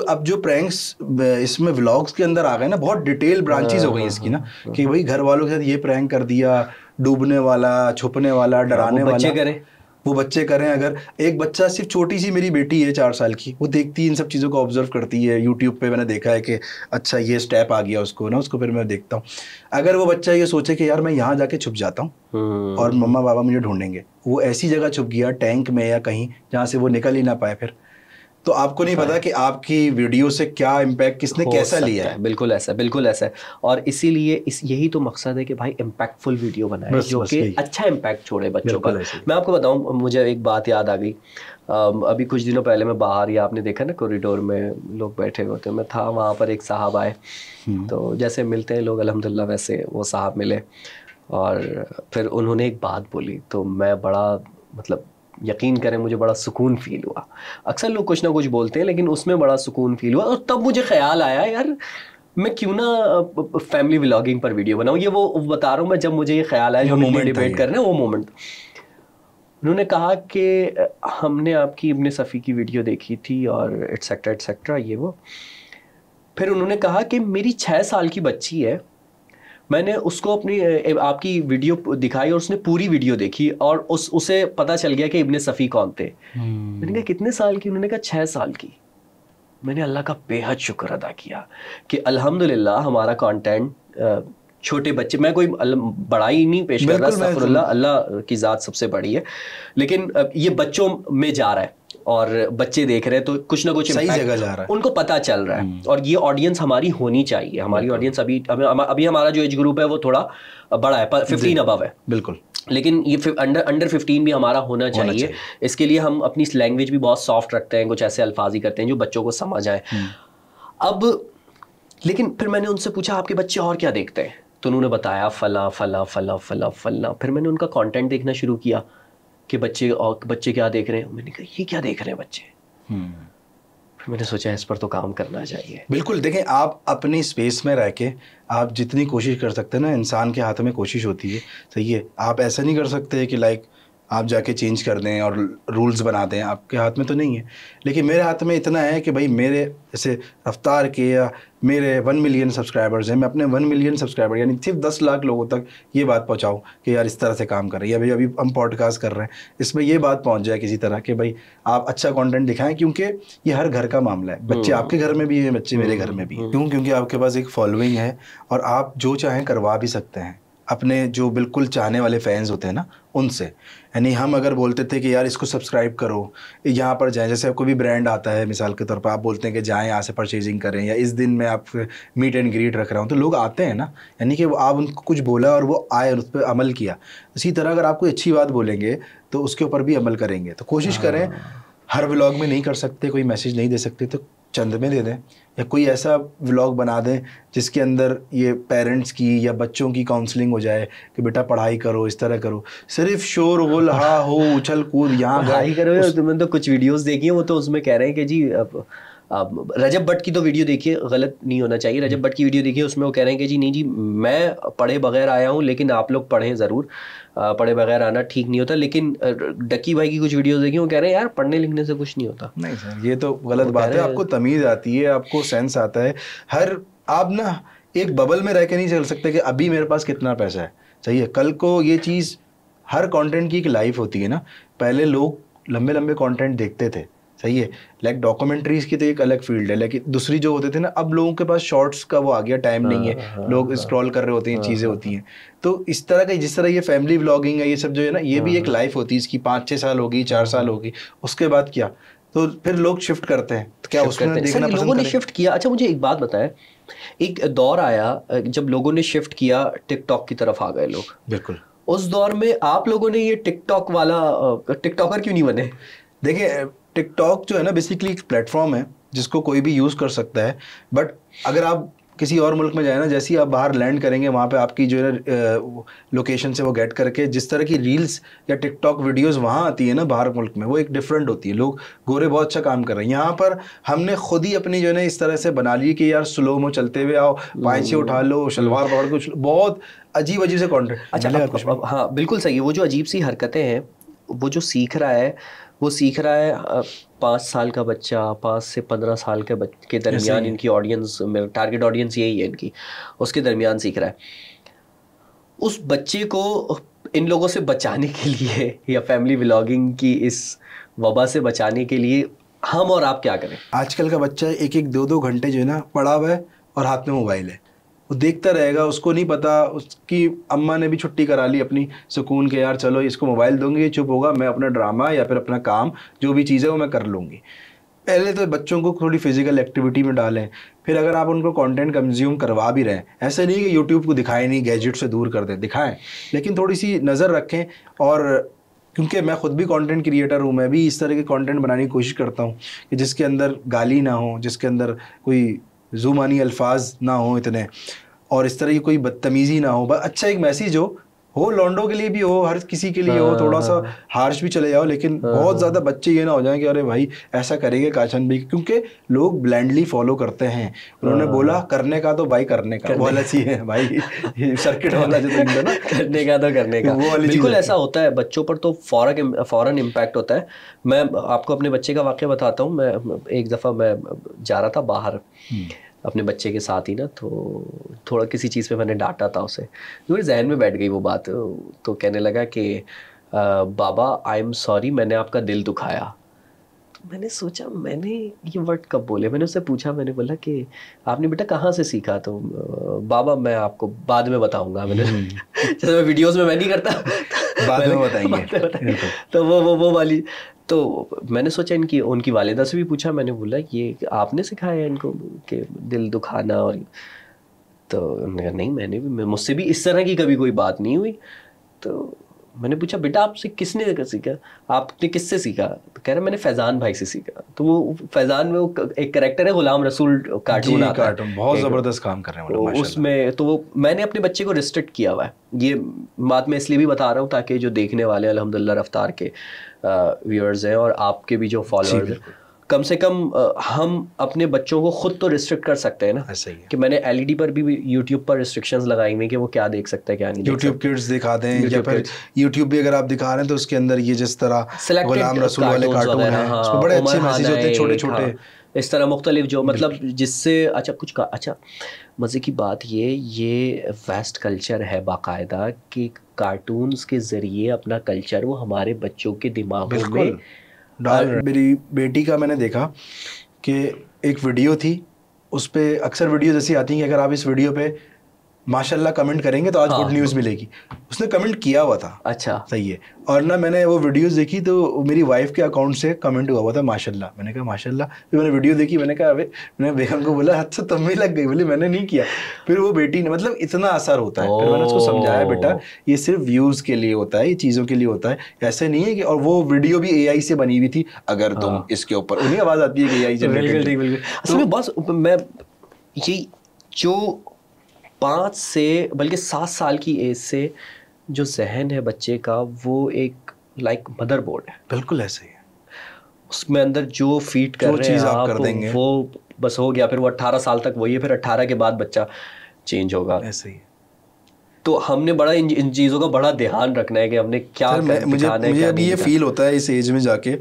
अब जो प्रैंक्स इसमें व्लॉग्स के अंदर आ गए ना, बहुत डिटेल ब्रांचेस हो गई इसकी ना, कि भाई घर वालों के साथ ये प्रैंक कर दिया, डूबने वाला, छुपने वाला, डराने वाला, वो बच्चे करें। अगर एक बच्चा, सिर्फ छोटी सी मेरी बेटी है 4 साल की, वो देखती है इन सब चीज़ों को, ऑब्जर्व करती है। यूट्यूब पे मैंने देखा है कि अच्छा ये स्टेप आ गया उसको ना, उसको फिर मैं देखता हूँ। अगर वो बच्चा ये सोचे कि यार मैं यहाँ जाके छुप जाता हूँ और मम्मा पापा मुझे ढूंढेंगे, वो ऐसी जगह छुप गया टैंक में या कहीं जहाँ से वो निकल ही ना पाए, फिर तो आपको नहीं पता कि आपकी वीडियो से क्या इम्पैक्ट किसने कैसा लिया है। बिल्कुल ऐसा है। और इसीलिए यही तो मकसद है कि भाई इम्पैक्टफुल वीडियो बनाए जो कि अच्छा इम्पैक्ट छोड़े बच्चों का। मैं आपको बताऊं, मुझे एक बात याद आ गई। अभी कुछ दिनों पहले मैं बाहर, या आपने देखा ना कॉरिडोर में लोग बैठे होते, मैं था वहाँ पर, एक साहब आए, तो जैसे मिलते हैं लोग अल्हम्दुलिल्लाह वैसे वो साहब मिले और फिर उन्होंने एक बात बोली, तो मैं बड़ा, मतलब यकीन करें मुझे बड़ा सुकून फील हुआ। अक्सर लोग कुछ ना कुछ बोलते हैं, लेकिन उसमें बड़ा सुकून फील हुआ। और तब मुझे ख्याल आया, यार मैं क्यों ना फैमिली व्लॉगिंग पर वीडियो बनाऊं। ये वो बता रहा हूँ मैं, जब मुझे ये ख्याल आया, जो हमने डिबेट करना है वो मोमेंट। उन्होंने कहा कि हमने आपकी इब्ने सफ़ी की वीडियो देखी थी और एटसेट्रा ये वो। फिर उन्होंने कहा कि मेरी 6 साल की बच्ची है, मैंने उसको अपनी आपकी वीडियो दिखाई और उसने पूरी वीडियो देखी और उसे पता चल गया कि इब्ने सफ़ी कौन थे। मैंने कहा कितने साल की? उन्होंने कहा 6 साल की। मैंने अल्लाह का बेहद शुक्र अदा किया कि अल्हम्दुलिल्लाह हमारा कंटेंट छोटे बच्चे, मैं कोई बड़ाई नहीं पेश कर रहा, अस्तगफुरुल्लाह, अल्लाह की ज़ात सबसे बड़ी है, लेकिन ये बच्चों में जा रहा है और बच्चे देख रहे हैं, तो कुछ ना कुछ सही जगह जा रहा है, उनको पता चल रहा है। और ये ऑडियंस हमारी होनी चाहिए। हमारी ऑडियंस अभी हमारा जो एज ग्रुप है वो थोड़ा बड़ा है, 15 अबव है, बिल्कुल, लेकिन ये अंडर 15 भी हमारा होना चाहिए। इसके लिए हम अपनी लैंग्वेज भी बहुत सॉफ्ट रखते हैं, कुछ ऐसे अल्फाज ही करते हैं जो बच्चों को समझ आए। अब लेकिन फिर मैंने उनसे पूछा आपके बच्चे और क्या देखते हैं, तो उन्होंने बताया फला फला फला फला फला। फिर मैंने उनका कंटेंट देखना शुरू किया कि बच्चे क्या देख रहे हैं। मैंने कहा ये क्या देख रहे हैं बच्चे। मैंने सोचा इस पर तो काम करना चाहिए। बिल्कुल, देखें आप अपनी स्पेस में रह के आप जितनी कोशिश कर सकते हैं ना, इंसान के हाथ में कोशिश होती है, सही है। आप ऐसा नहीं कर सकते कि लाइक आप जाके चेंज कर दें और रूल्स बना दें, आपके हाथ में तो नहीं है। लेकिन मेरे हाथ में इतना है कि भाई मेरे जैसे रफ्तार के या मेरे 1 मिलियन सब्सक्राइबर्स हैं, मैं अपने 1 मिलियन सब्सक्राइबर यानी सिर्फ 10 लाख लोगों तक ये बात पहुंचाऊं कि यार इस तरह से काम कर रहे हैं, या भाई अभी हम पॉडकास्ट कर रहे हैं, इसमें ये बात पहुंच जाए किसी तरह कि भाई आप अच्छा कंटेंट दिखाएं, क्योंकि ये हर घर का मामला है। बच्चे आपके घर में भी हैं, बच्चे मेरे घर में भी हैं। क्यों? क्योंकि आपके पास एक फॉलोइंग है और आप जो चाहें करवा भी सकते हैं अपने जो बिल्कुल चाहने वाले फैंस होते हैं ना उनसे। यानी हम अगर बोलते थे कि यार इसको सब्सक्राइब करो, यहाँ पर जाएं, जैसे कोई भी ब्रांड आता है मिसाल के तौर पर, आप बोलते हैं कि जाएं यहाँ से परचेजिंग करें, या इस दिन मैं आप मीट एंड ग्रीट रख रहा हूँ, तो लोग आते हैं ना। यानी कि आप उनको कुछ बोला और वो आए और उस पर अमल किया। इसी तरह अगर आप कोई अच्छी बात बोलेंगे तो उसके ऊपर भी अमल करेंगे। तो कोशिश करें, हर व्लॉग में नहीं कर सकते, कोई मैसेज नहीं दे सकते तो चंद में दे दें, या कोई ऐसा व्लॉग बना दें जिसके अंदर ये पेरेंट्स की या बच्चों की काउंसलिंग हो जाए कि बेटा पढ़ाई करो, इस तरह करो। सिर्फ शोर गुल हा हो उछल कूद यहाँ पढ़ाई करो। तुमने तो कुछ वीडियोस देखी है, वो तो उसमें कह रहे हैं कि जी अब रजब भट्ट की तो वीडियो देखिए, गलत नहीं होना चाहिए। रजब भट्ट की वीडियो देखिए, उसमें वो कह रहे हैं कि जी नहीं जी मैं पढ़े बगैर आया हूँ, लेकिन आप लोग पढ़ें ज़रूर, पढ़े बगैर आना ठीक नहीं होता। लेकिन डक्की भाई की कुछ वीडियोस देखी, वो कह रहे हैं यार पढ़ने लिखने से कुछ नहीं होता। नहीं सर, ये तो गलत बात है। आपको तमीज़ आती है, आपको सेंस आता है। आप ना एक बबल में रह के नहीं चल सकते कि अभी मेरे पास कितना पैसा है, सही है। कल को ये चीज़, हर कंटेंट की एक लाइफ होती है ना। पहले लोग लंबे लंबे कंटेंट देखते थे, सही है। लाइक डॉक्यूमेंट्रीज की तो एक अलग फील्ड है, लेकिन दूसरी जो होते थे ना, अब लोगों के पास शॉर्ट्स का वो आ गया, टाइम नहीं है, लोग स्क्रॉल कर रहे होते हैं, चीज़ें होती हैं। तो इस तरह का, जिस तरह ये फैमिली व्लॉगिंग है, ये सब जो है ना, ये भी एक लाइफ होती है इसकी। 5-6 साल होगी, 4 साल होगी, उसके बाद क्या, तो फिर लोग शिफ्ट करते हैं। तो क्या उसमें देखना पसंद लोगों ने शिफ्ट किया? अच्छा मुझे एक बात बताएं, एक दौर आया जब लोगों ने शिफ्ट किया, टिकटॉक की तरफ आ गए लोग। बिल्कुल। उस दौर में आप लोगों ने ये टिकटॉक वाला, टिकटॉकर क्यों नहीं बने? देखिए, टिकटॉक जो है ना बेसिकली एक प्लेटफॉर्म है जिसको कोई भी यूज़ कर सकता है। बट अगर आप किसी और मुल्क में जाए ना, जैसे ही आप बाहर लैंड करेंगे, वहाँ पे आपकी जो है लोकेशन से वो गेट करके जिस तरह की रील्स या टिकटॉक वीडियोस वहाँ आती है ना बाहर मुल्क में, वो एक डिफरेंट होती है। लोग गोरे बहुत अच्छा काम कर रहे हैं। यहाँ पर हमने खुद ही अपनी जो है ना इस तरह से बना ली कि यार स्लो मो चलते हुए आओ, पाँचे उठा लो, शलवार पकड़ कुछ, बहुत अजीब अजीब से कॉन्टेंट। अच्छा हाँ बिल्कुल सही है। वो जो अजीब सी हरकतें हैं, वो जो सीख रहा है, वो सीख रहा है 5 साल का बच्चा, 5 से 15 साल के दरमियान इनकी ऑडियंस, टारगेट ऑडियंस यही है इनकी, उसके दरमियान सीख रहा है। उस बच्चे को इन लोगों से बचाने के लिए, या फैमिली व्लॉगिंग की इस वबा से बचाने के लिए हम और आप क्या करें? आजकल का बच्चा 1-1, 2-2 घंटे जो है ना पड़ा हुआ है और हाथ में मोबाइल है, वो देखता रहेगा। उसको नहीं पता, उसकी अम्मा ने भी छुट्टी करा ली अपनी सुकून के, यार चलो इसको मोबाइल दूंगी, ये चुप होगा, मैं अपना ड्रामा या फिर अपना काम जो भी चीज़ है वो मैं कर लूँगी। पहले तो बच्चों को थोड़ी फिजिकल एक्टिविटी में डालें। फिर अगर आप उनको कंटेंट कंज्यूम करवा भी रहे हैं, ऐसा नहीं कि यूट्यूब को दिखाएं नहीं, गैजेट से दूर कर दें, दिखाएं, लेकिन थोड़ी सी नज़र रखें। और क्योंकि मैं खुद भी कंटेंट क्रिएटर हूँ, मैं भी इस तरह के कंटेंट बनाने की कोशिश करता हूँ कि जिसके अंदर गाली ना हो, जिसके अंदर कोई जुबानी अल्फाज ना हो इतने, और इस तरह की कोई बदतमीज़ी ना हो, बस अच्छा एक मैसेज हो लॉन्डो के लिए भी हो, हर किसी के लिए हो, थोड़ा सा हार्श भी चले जाओ, लेकिन बहुत ज़्यादा बच्चे ये ना हो जाए कि अरे भाई ऐसा करेंगे काशन भी, क्योंकि लोग ब्लाइंडली फॉलो करते हैं। उन्होंने बोला करने का तो भाई करने का, वो वाला चीज़ है भाई, सर्किट वाला जो तुमने ना, करने का तो करने का, वो वाली बिल्कुल ऐसा होता है। बच्चों पर तो फ़ौरन इम्पैक्ट होता है। मैं आपको अपने बच्चे का वाक़या बताता हूँ। मैं एक दफ़ा मैं जा रहा था बाहर अपने बच्चे के साथ ही ना, तो थोड़ा किसी चीज़ पे मैंने डांटा था उसे, मेरे जहन में बैठ गई वो बात। तो कहने लगा कि बाबा आई एम सॉरी, मैंने आपका दिल दुखाया। तो मैंने सोचा, मैंने ये वर्ड कब बोले? मैंने उससे पूछा, मैंने बोला कि आपने बेटा कहाँ से सीखा? तो बाबा मैं आपको बाद में बताऊंगा। मैंने जैसे मैं वीडियोस में मैं नहीं करता, बाद में बताएंगे। तो वो वाली, तो मैंने सोचा उनकी वालिदा से भी पूछा। मैंने बोला ये आपने सिखाया इनको कि दिल दुखाना? और तो उन्होंने कहा नहीं, मुझसे भी इस तरह की कभी कोई बात नहीं हुई। तो मैंने पूछा बेटा आपसे किसने सीखा, आपने किससे सीखा? तो कह रहा मैंने फैज़ान भाई से सीखा। तो वो फैज़ान में वो एक कैरेक्टर है, गुलाम रसूल कार्टून आता है, कार्टून बहुत ज़बरदस्त काम कर रहे हैं माशाल्लाह उसमें। तो वो मैंने अपने बच्चे को रिस्ट्रिक्ट किया हुआ है। ये बात मैं इसलिए भी बता रहा हूँ ताकि जो देखने वाले अल्हम्दुलिल्लाह रफ्तार के व्यूअर्स हैं और आपके भी जो फॉलोअर्स हैं, कम से कम हम अपने बच्चों को खुद तो रिस्ट्रिक्ट कर सकते हैं ना, ऐसा ही है कि मैंने एलईडी पर भी यूट्यूब पर रिस्ट्रिक्शंस लगाई हुई कि वो क्या देख सकता है क्या नहीं देख यूट्यूब सकता। किड्स दिखा दें, या YouTube फिर Kids। यूट्यूब भी अगर आप दिखा रहे हैं तो उसके अंदर ये जिस तरह Selected गुलाम रसूल वाले cartoons कार्टून वगैरह, हैं, हाँ, उसमें बड़े उमर अच्छे मैसेज होते हैं छोटे नाइक, छोटे। हाँ, इस तरह मुख्तलिफ जो मतलब जिससे अच्छा कुछ का अच्छा मज़े की बात ये वेस्ट कल्चर है बाकायदा कि कार्टून्स के ज़रिए अपना कल्चर वो हमारे बच्चों के दिमागों में बिल्कुल डाल रहे हैं। मेरी बेटी का मैंने देखा कि एक वीडियो थी, उस पे अक्सर वीडियो जैसी आती है कि अगर आप इस वीडियो पे माशाल्लाह कमेंट करेंगे तो आज हाँ, गुड न्यूज़ मिलेगी। उसने कमेंट किया हुआ था, अच्छा सही है। और ना मैंने वो वीडियोस देखी तो मेरी वाइफ के अकाउंट से कमेंट हुआ था माशाल्लाह। मैंने कहा माशाल्लाह। फिर मैंने वीडियो देखी, मैंने कहा अबे, मैंने बेगम को बोला अच्छा तुम भी लग गई, बोली मैंने नहीं किया। फिर वो बेटी ने, मतलब इतना असर होता है। फिर मैंने उसको समझाया बेटा ये सिर्फ व्यूज़ के लिए होता है, ये चीज़ों के लिए होता है, ऐसे नहीं है कि। और वो वीडियो भी AI से बनी हुई थी, अगर तुम इसके ऊपर, उन्हीं आवाज़ आती है कि AI जनरेटेड। बिल्कुल असल में बस मैं ये जो 5 से बल्कि 7 साल की एज से जो जहन है बच्चे का वो एक लाइक मदरबोर्ड है, बिल्कुल ऐसे ही है। उसमें अंदर जो फीड कर जो रहे हैं चीज़ आप आप कर देंगे वो बस हो गया। फिर वो 18 साल तक वही है, फिर 18 के बाद बच्चा चेंज होगा। ऐसे ही है। तो हमने बड़ा इन चीज़ों का बड़ा ध्यान रखना है कि हमने क्या मुझे अभी ये फील होता है इस एज में जाके,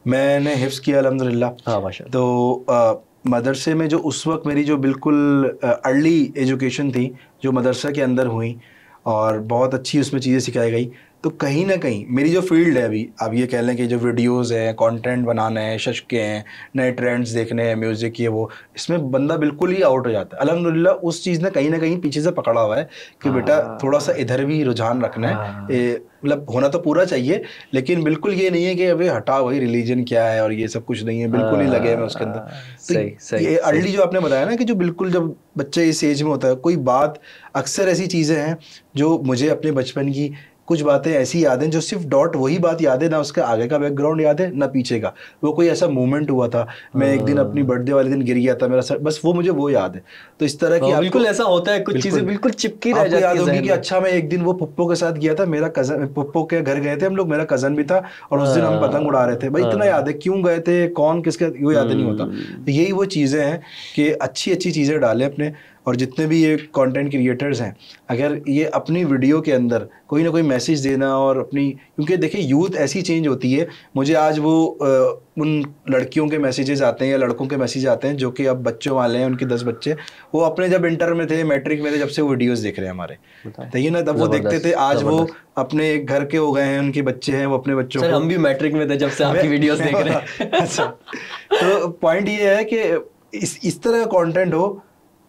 मैंने हिफ्स किया अल्हम्दुलिल्लाह। हाँ माशाल्लाह। तो मदरसे में जो उस वक्त मेरी जो बिल्कुल अर्ली एजुकेशन थी, जो मदरसा के अंदर हुई और बहुत अच्छी उसमें चीज़ें सिखाई गई, तो कहीं ना कहीं मेरी जो फील्ड है अभी, आप ये कह लें कि जो वीडियोस हैं, कंटेंट बनाना है, शशके हैं, नए ट्रेंड्स देखने हैं, म्यूज़िक, ये वो, इसमें बंदा बिल्कुल ही आउट हो जाता है। अल्हम्दुलिल्लाह उस चीज़ ने कहीं ना कहीं पीछे से पकड़ा हुआ है कि बेटा थोड़ा सा इधर भी रुझान रखना है। मतलब होना तो पूरा चाहिए, लेकिन बिल्कुल ये नहीं है कि अभी हटा भाई रिलीजन क्या है और ये सब कुछ नहीं है, बिल्कुल ही लगे मैं उसके अंदर। तो ये अर्ली जो आपने बताया ना कि जो बिल्कुल जब बच्चे इस एज में होता है कोई बात, अक्सर ऐसी चीज़ें हैं जो मुझे अपने बचपन की कुछ बातें ऐसी याद हैं जो सिर्फ डॉट वही बात याद है, ना उसका आगे का बैकग्राउंड याद है ना पीछे का। वो कोई ऐसा मोमेंट हुआ था, मैं एक दिन अपनी बर्थडे वाले दिन गिर गया था मेरा सर, बस वो मुझे वो याद है। तो इस तरह की बिल्कुल ऐसा होता है, कुछ चीजें बिल्कुल चिपकी रह जाती है। याद होगी कि अच्छा मैं एक दिन वो पप्पो के साथ गया था, मेरा कजन, पप्पो के घर गए थे हम लोग, मेरा कजन भी था और उस दिन हम पतंग उड़ा रहे थे। भाई इतना याद है, क्यों गए थे, कौन किसके, वो याद नहीं होता। तो यही वो चीज़ें हैं कि अच्छी अच्छी चीज़ें डालें अपने, और जितने भी ये कंटेंट क्रिएटर्स हैं अगर ये अपनी वीडियो के अंदर कोई ना कोई मैसेज देना, और अपनी, क्योंकि देखिए यूथ ऐसी चेंज होती है। मुझे आज वो उन लड़कियों के मैसेजेस आते हैं या लड़कों के मैसेज आते हैं जो कि अब बच्चों वाले हैं, उनके 10 बच्चे, वो अपने जब इंटर में थे, मैट्रिक में थे, जब से वो वीडियोस देख रहे हैं हमारे, तो ये ना, तब वो देखते थे, आज वो अपने एक घर के हो गए हैं, उनके बच्चे हैं, वो अपने बच्चों को। हम भी मैट्रिक में थे जब से आपकी वीडियोस देख रहे हैं। अच्छा, तो पॉइंट ये है कि इस तरह का कंटेंट हो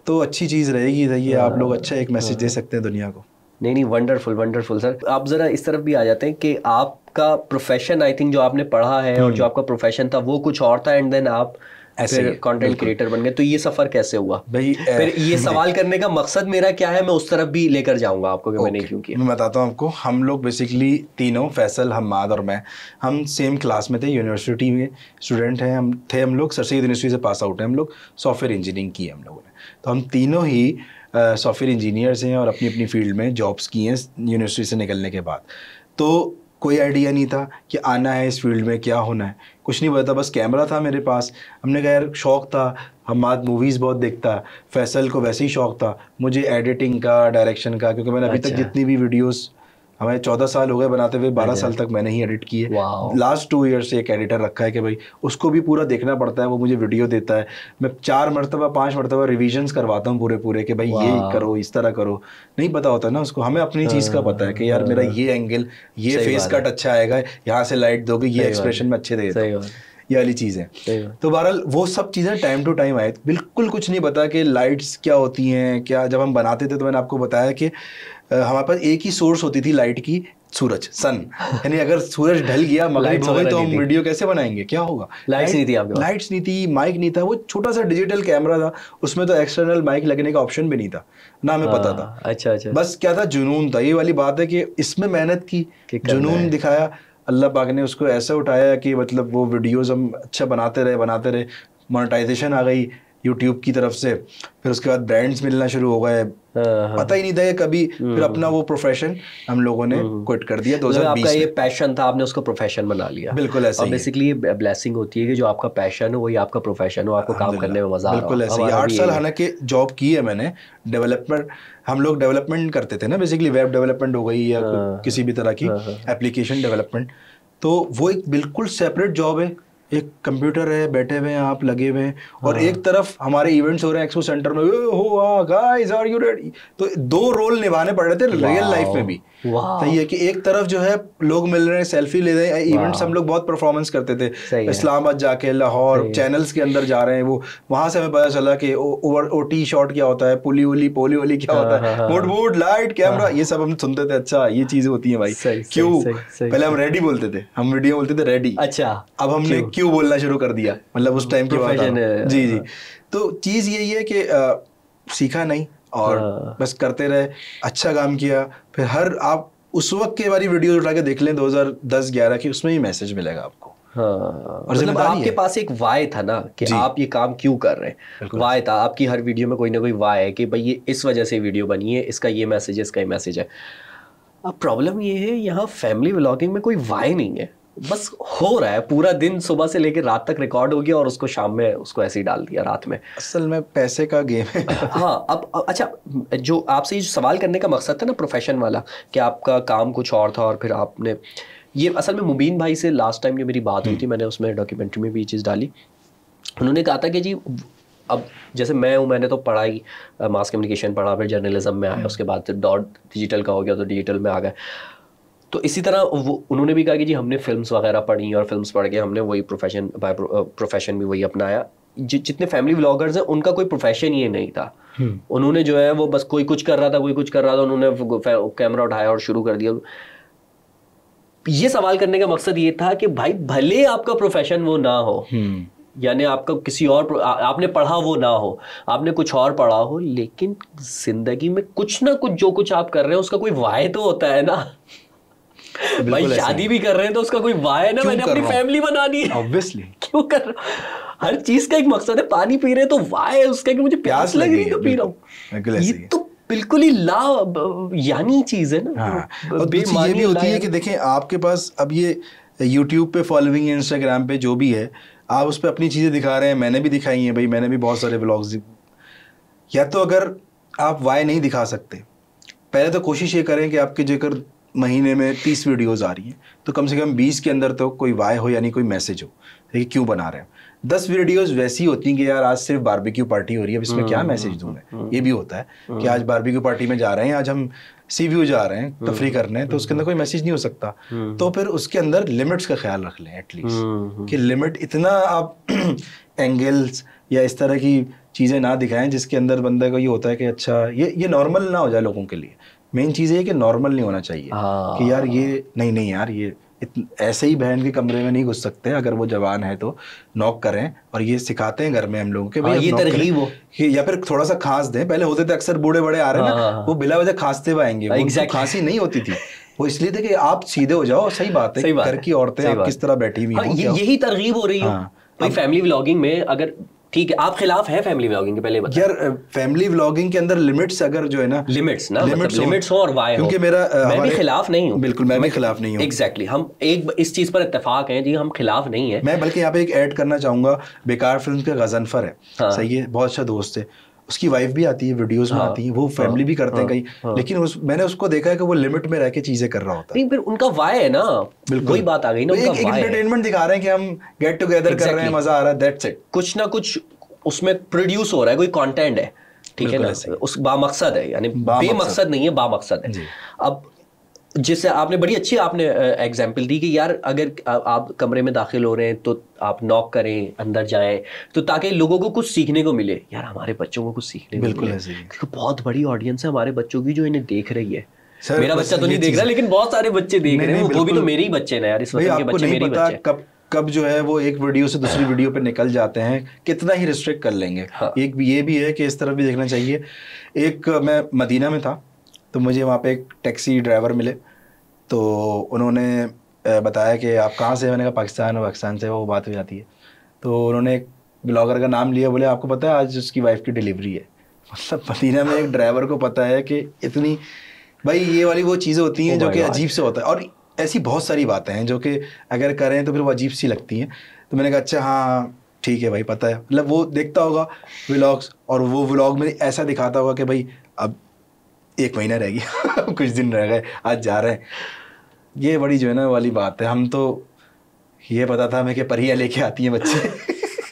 तो अच्छी चीज़ रहेगी। ये आप लोग अच्छा एक मैसेज दे सकते हैं दुनिया को। नहीं वंडरफुल सर। आप ज़रा इस तरफ भी आ जाते हैं कि आपका प्रोफेशन, आई थिंक जो आपने पढ़ा है और जो आपका प्रोफेशन था वो कुछ और था, एंड देन आप फिर कंटेंट क्रिएटर बन गए। तो ये सफ़र कैसे हुआ भाई? फिर ये सवाल करने का मकसद मेरा क्या है, मैं उस तरफ भी लेकर जाऊंगा आपको कि मैंने क्यों किया। मैं बताता हूँ आपको। हम लोग बेसिकली तीनों, फैसल, हम्माद और मैं, हम सेम क्लास में थे, यूनिवर्सिटी में स्टूडेंट हैं हम लोग, सर सैयद यूनिवर्सिटी से पास आउट हैं हम लोग, सॉफ्टवेयर इंजीनियरिंग की है हम लोगों ने। तो हम तीनों ही सॉफ्टवेयर इंजीनियर्स हैं और अपनी अपनी फील्ड में जॉब्स की हैं यूनिवर्सिटी से निकलने के बाद। तो कोई आइडिया नहीं था कि आना है इस फील्ड में, क्या होना है, कुछ नहीं पता, बस कैमरा था मेरे पास। हमने कहा यार शौक़ था, हम्माद मूवीज़ बहुत देखता, फैसल को वैसे ही शौक़ था, मुझे एडिटिंग का, डायरेक्शन का, क्योंकि मैंने अभी तक जितनी भी वीडियोस, हमें 14 साल हो गए बनाते हुए, 12 साल तक मैंने ही एडिट किए। लास्ट 2 ईयर से एक एडिटर रखा है कि भाई उसको भी पूरा देखना पड़ता है, वो मुझे वीडियो देता है, मैं 4 मरतबा 5 मरतबा रिविजन्स करवाता हूँ पूरे कि भाई ये करो, इस तरह करो। नहीं पता होता ना उसको, हमें अपनी चीज़ का पता है कि यार मेरा ये एंगल, ये फेस कट अच्छा आएगा, यहाँ से लाइट दोगे, ये एक्सप्रेशन में अच्छे देता हूँ, ये वाली चीज़ है। तो बहरहाल वो सब चीज़ें टाइम टू टाइम आए, बिल्कुल कुछ नहीं पता कि लाइट्स क्या होती हैं क्या। जब हम बनाते थे तो मैंने आपको बताया कि हमारे पास एक ही सोर्स होती थी लाइट की, सूरज, सन। यानी अगर सूरज ढल गया, मगरिब हो गई, तो हम वीडियो कैसे बनाएंगे, क्या होगा। लाइट्स नहीं थी आपके पास? लाइट्स नहीं थी, माइक नहीं था, वो छोटा सा डिजिटल कैमरा था, उसमें तो एक्सटर्नल माइक लगने का ऑप्शन भी नहीं था ना, हमें पता था। अच्छा। बस क्या था, जुनून था। ये वाली बात है कि इसमें मेहनत की, जुनून दिखाया, अल्लाह पाक ने उसको ऐसा उठाया कि मतलब वो वीडियोस हम अच्छा बनाते रहे, मोनेटाइजेशन आ गई, यूट्यूब की तरफ से, फिर उसके बाद ब्रांड्स मिलना शुरू हो गए, पता ही नहीं था ये कभी। फिर अपना वो प्रोफेशन हम लोगों ने क्विट कर दिया 2020 आपका ये में। पैशन था, आपने उसको प्रोफेशन बना लिया। बिल्कुल ऐसा और ही है। बेसिकली ये ब्लेसिंग होती है कि जो आपका पैशन हो वही आपका प्रोफेशन हो, आपको काम करने में मजा आ रहा हो। बिल्कुल ऐसे ही। हमारा 8 भी साल यही है। हालांकि जॉब की है मैंने, डेवलपमेंट, हम लोग डेवलपमेंट करते थे ना, बेसिकली वेब डेवलपमेंट हो गई या किसी भी तरह की एप्लीकेशन डेवलपमेंट, तो वो एक बिल्कुल सेपरेट जॉब है। एक कंप्यूटर है, बैठे हुए हैं आप, लगे हुए हैं, और एक तरफ हमारे इवेंट्स हो रहे हैं एक्सपो सेंटर में, हो गाइस आर यू रेडी, तो 2 रोल निभाने पड़ रहे थे रियल लाइफ में भी। सही है कि एक तरफ जो है लोग मिल रहे हैं, सेल्फी ले रहे हैं, इवेंट्स हम लोग बहुत परफॉर्मेंस करते थे, इस्लामाबाद जाके, लाहौर, चैनल्स के अंदर जा रहे हैं, वो वहां से हमें पता चला कि ओटी शॉट क्या होता है, पुली वली पोली वली क्या होता है, मूड वूड लाइट कैमरा, ये सब हम सुनते थे। अच्छा ये चीजें होती हैं भाई। क्यों पहले हम रेडी बोलते थे, हम वीडियो बोलते थे रेडी। अच्छा, अब हमने क्यों बोलना शुरू कर दिया, मतलब उस टाइम की बात है। जी जी। तो चीज यही है कि सीखा नहीं और बस करते रहे, अच्छा काम किया। फिर हर आप उस वक्त के बारी वीडियो उठा के देख लें 2010-11 की, उसमें ही मैसेज मिलेगा आपको। हाँ, और मतलब आपके पास एक वाय था ना कि आप ये काम क्यों कर रहे हैं। वाय था आपकी, हर वीडियो में कोई ना कोई वाय है कि भाई ये इस वजह से वीडियो बनी है, इसका ये मैसेज है, इसका ये मैसेज है। अब प्रॉब्लम ये है यहाँ फैमिली व्लॉगिंग में कोई वाय नहीं है, बस हो रहा है पूरा दिन, सुबह से लेकर रात तक रिकॉर्ड हो गया और उसको शाम में उसको ऐसे ही डाल दिया रात में। असल में पैसे का गेम है। हाँ, अब अच्छा, जो आपसे ये सवाल करने का मकसद था ना प्रोफेशन वाला, कि आपका काम कुछ और था और फिर आपने ये, असल में मुबीन भाई से लास्ट टाइम जो मेरी बात हुई थी, मैंने उसमें डॉक्यूमेंट्री में भी ये चीज़ डाली, उन्होंने कहा था कि जी अब जैसे मैं हूँ, मैंने तो पढ़ाई मास कम्युनिकेशन पढ़ा, फिर जर्नलिज्म में आया, उसके बाद डॉट डिजिटल का हो गया तो डिजिटल में आ गए। तो इसी तरह वो उन्होंने भी कहा कि जी हमने फिल्म्स वगैरह पढ़ी और फिल्म्स पढ़ के हमने वही प्रोफेशन भी वही अपनाया। जितने फैमिली व्लॉगर्स हैं उनका कोई प्रोफेशन ये नहीं था। उन्होंने जो है वो बस कोई कुछ कर रहा था, कोई कुछ कर रहा था, उन्होंने कैमरा उठाया और शुरू कर दिया। ये सवाल करने का मकसद ये था कि भाई भले आपका प्रोफेशन वो ना हो, यानी आपका किसी और आपने पढ़ा वो ना हो, आपने कुछ और पढ़ा हो, लेकिन जिंदगी में कुछ ना कुछ जो कुछ आप कर रहे हैं उसका कोई वाय तो होता है ना। भाई शादी भी कर रहे हैं तो उसका कोई वाय है ना, मैंने अपनी फैमिली बनानी है, ऑब्वियसली क्यों कर रहा हूं। हर चीज का एक मकसद है। पानी पी रहे हैं तो वाय है उसका कि मुझे प्यास लग रही है तो पी रहा हूँ। ये तो बिल्कुल ही यानी चीज है ना। हाँ, और ये भी होती है कि देखें आपके पास अब ये यूट्यूब पे फॉलोइंग, इंस्टाग्राम पे जो भी है, आप उस पर अपनी चीज़ें दिखा रहे हैं, मैंने भी दिखाई हैं भाई, मैंने भी बहुत सारे व्लॉग्स। या तो अगर आप वाय नहीं दिखा सकते, पहले तो कोशिश ये करें कि आपके जेकर महीने में 30 वीडियोस आ रही हैं तो कम से कम 20 के अंदर तो कोई वाय हो, यानी कोई मैसेज हो कि क्यों बना रहे हैं। 10 वीडियोस वैसी होती हैं कि यार आज सिर्फ बारबेक्यू पार्टी हो रही है, अब इसमें क्या मैसेज दूं मैं। ये भी होता है कि आज बारबेक्यू पार्टी में जा रहे हैं, आज हम सी व्यू जा रहे हैं, तफरी करने हैं, तो उसके अंदर कोई मैसेज नहीं हो सकता। तो फिर उसके अंदर लिमिट्स का ख्याल रख लें एटलीस्ट, कि लिमिट इतना आप एंगल्स या इस तरह की चीज़ें ना दिखाएं जिसके अंदर बंदे को ये होता है कि अच्छा ये नॉर्मल ना हो जाए लोगों के लिए। मेन चीज़ है कि नॉर्मल नहीं होना चाहिए कि यार ये नहीं यार ये ऐसे ही बहन के कमरे में नहीं घुस सकते, अगर वो जवान है तो नॉक करें। और ये सिखाते हैं घर में हम लोगों के भाई ये तरकीब हो, या फिर थोड़ा सा खांस दें। पहले होते थे अक्सर बूढ़े बड़े आ रहे हैं ना, वो बिला वजह खांसते हुए आएंगे, वो खांसी नहीं होती थी, वो इसलिए थे कि आप सीधे हो जाओ। सही बात है, घर की औरतें आप किस तरह बैठी हुई हो, यही तरकीब हो रही हो भाई फैमिली व्लॉगिंग में। अगर ठीक है, आप खिलाफ है फैमिली व्लॉगिंग के, पहले बताओ। यार फैमिली व्लॉगिंग के अंदर लिमिट्स अगर जो है ना, लिमिट्स हो और वाय हो, क्योंकि मैं भी खिलाफ नहीं हूँ। बिल्कुल मैं भी खिलाफ नहीं हूँ। एग्जैक्टली, हम एक इस चीज पर इत्तेफाक हैं जी, हम खिलाफ नहीं है। मैं बल्कि यहाँ पे एक ऐड करना चाहूंगा, बेकार फिल्म के गजनफर है, सही है, बहुत अच्छा दोस्त है, उसकी वाइफ भी आती है, वीडियोस में आती है, वो फैमिली भी करते हैं कहीं, लेकिन मैंने उसको देखा है कि वो लिमिट में रह के चीजें कर रहा होता है। नहीं, फिर उनका वाय है ना, वही बात आ गई ना, उनका वाय है। एंटरटेनमेंट दिखा रहे हैं कि हम गेट टुगेदर कर रहे हैं, मजा आ रहा है, दैट्स इट। कुछ ना कुछ उसमें प्रोड्यूस हो रहा है, कोई कंटेंट है, ठीक है ना, उस बामकसद है, यानी बेमकसद नहीं है, बामकसद है। अब जिससे आपने बड़ी अच्छी आपने एग्जांपल दी कि यार अगर आप कमरे में दाखिल हो रहे हैं तो आप नॉक करें, अंदर जाएं, तो ताकि लोगों को कुछ सीखने को मिले। यार हमारे बच्चों को कुछ सीखने को मिले, क्योंकि बहुत बड़ी ऑडियंस है हमारे बच्चों की जो इन्हें देख रही है। मेरा बच्चा तो नहीं देख रहा, लेकिन बहुत सारे बच्चे देख रहे हैं, वो भी तो मेरे ही बच्चे ना यार, इस वक्त के बच्चे मेरे ही बच्चे। कब जो है वो एक वीडियो से दूसरी वीडियो पे निकल जाते हैं, कितना ही रिस्ट्रिक्ट कर लेंगे। एक ये भी है कि इस तरफ भी देखना चाहिए। एक मैं मदीना में था तो मुझे वहाँ पे एक टैक्सी ड्राइवर मिले, तो उन्होंने बताया कि आप कहाँ से हैं, मैंने कहा पाकिस्तान से, वो बात हो जाती है। तो उन्होंने ब्लॉगर का नाम लिया, बोले आपको पता है आज उसकी वाइफ की डिलीवरी है। मतलब मदीना में एक ड्राइवर को पता है कि इतनी, भाई ये वाली वो चीज़ें होती हैं जो कि अजीब से होता है। और ऐसी बहुत सारी बातें हैं जो कि अगर करें तो फिर वो अजीब सी लगती हैं। तो मैंने कहा अच्छा हाँ ठीक है भाई पता है। मतलब वो देखता होगा व्लॉग्स, और वो व्लॉग में ऐसा दिखाता होगा कि भाई अब 1 महीना रह गया कुछ दिन रह गए, आज जा रहे हैं। ये बड़ी जो है ना वाली बात है। हम तो ये पता था हमें कि परियां लेके आती हैं बच्चे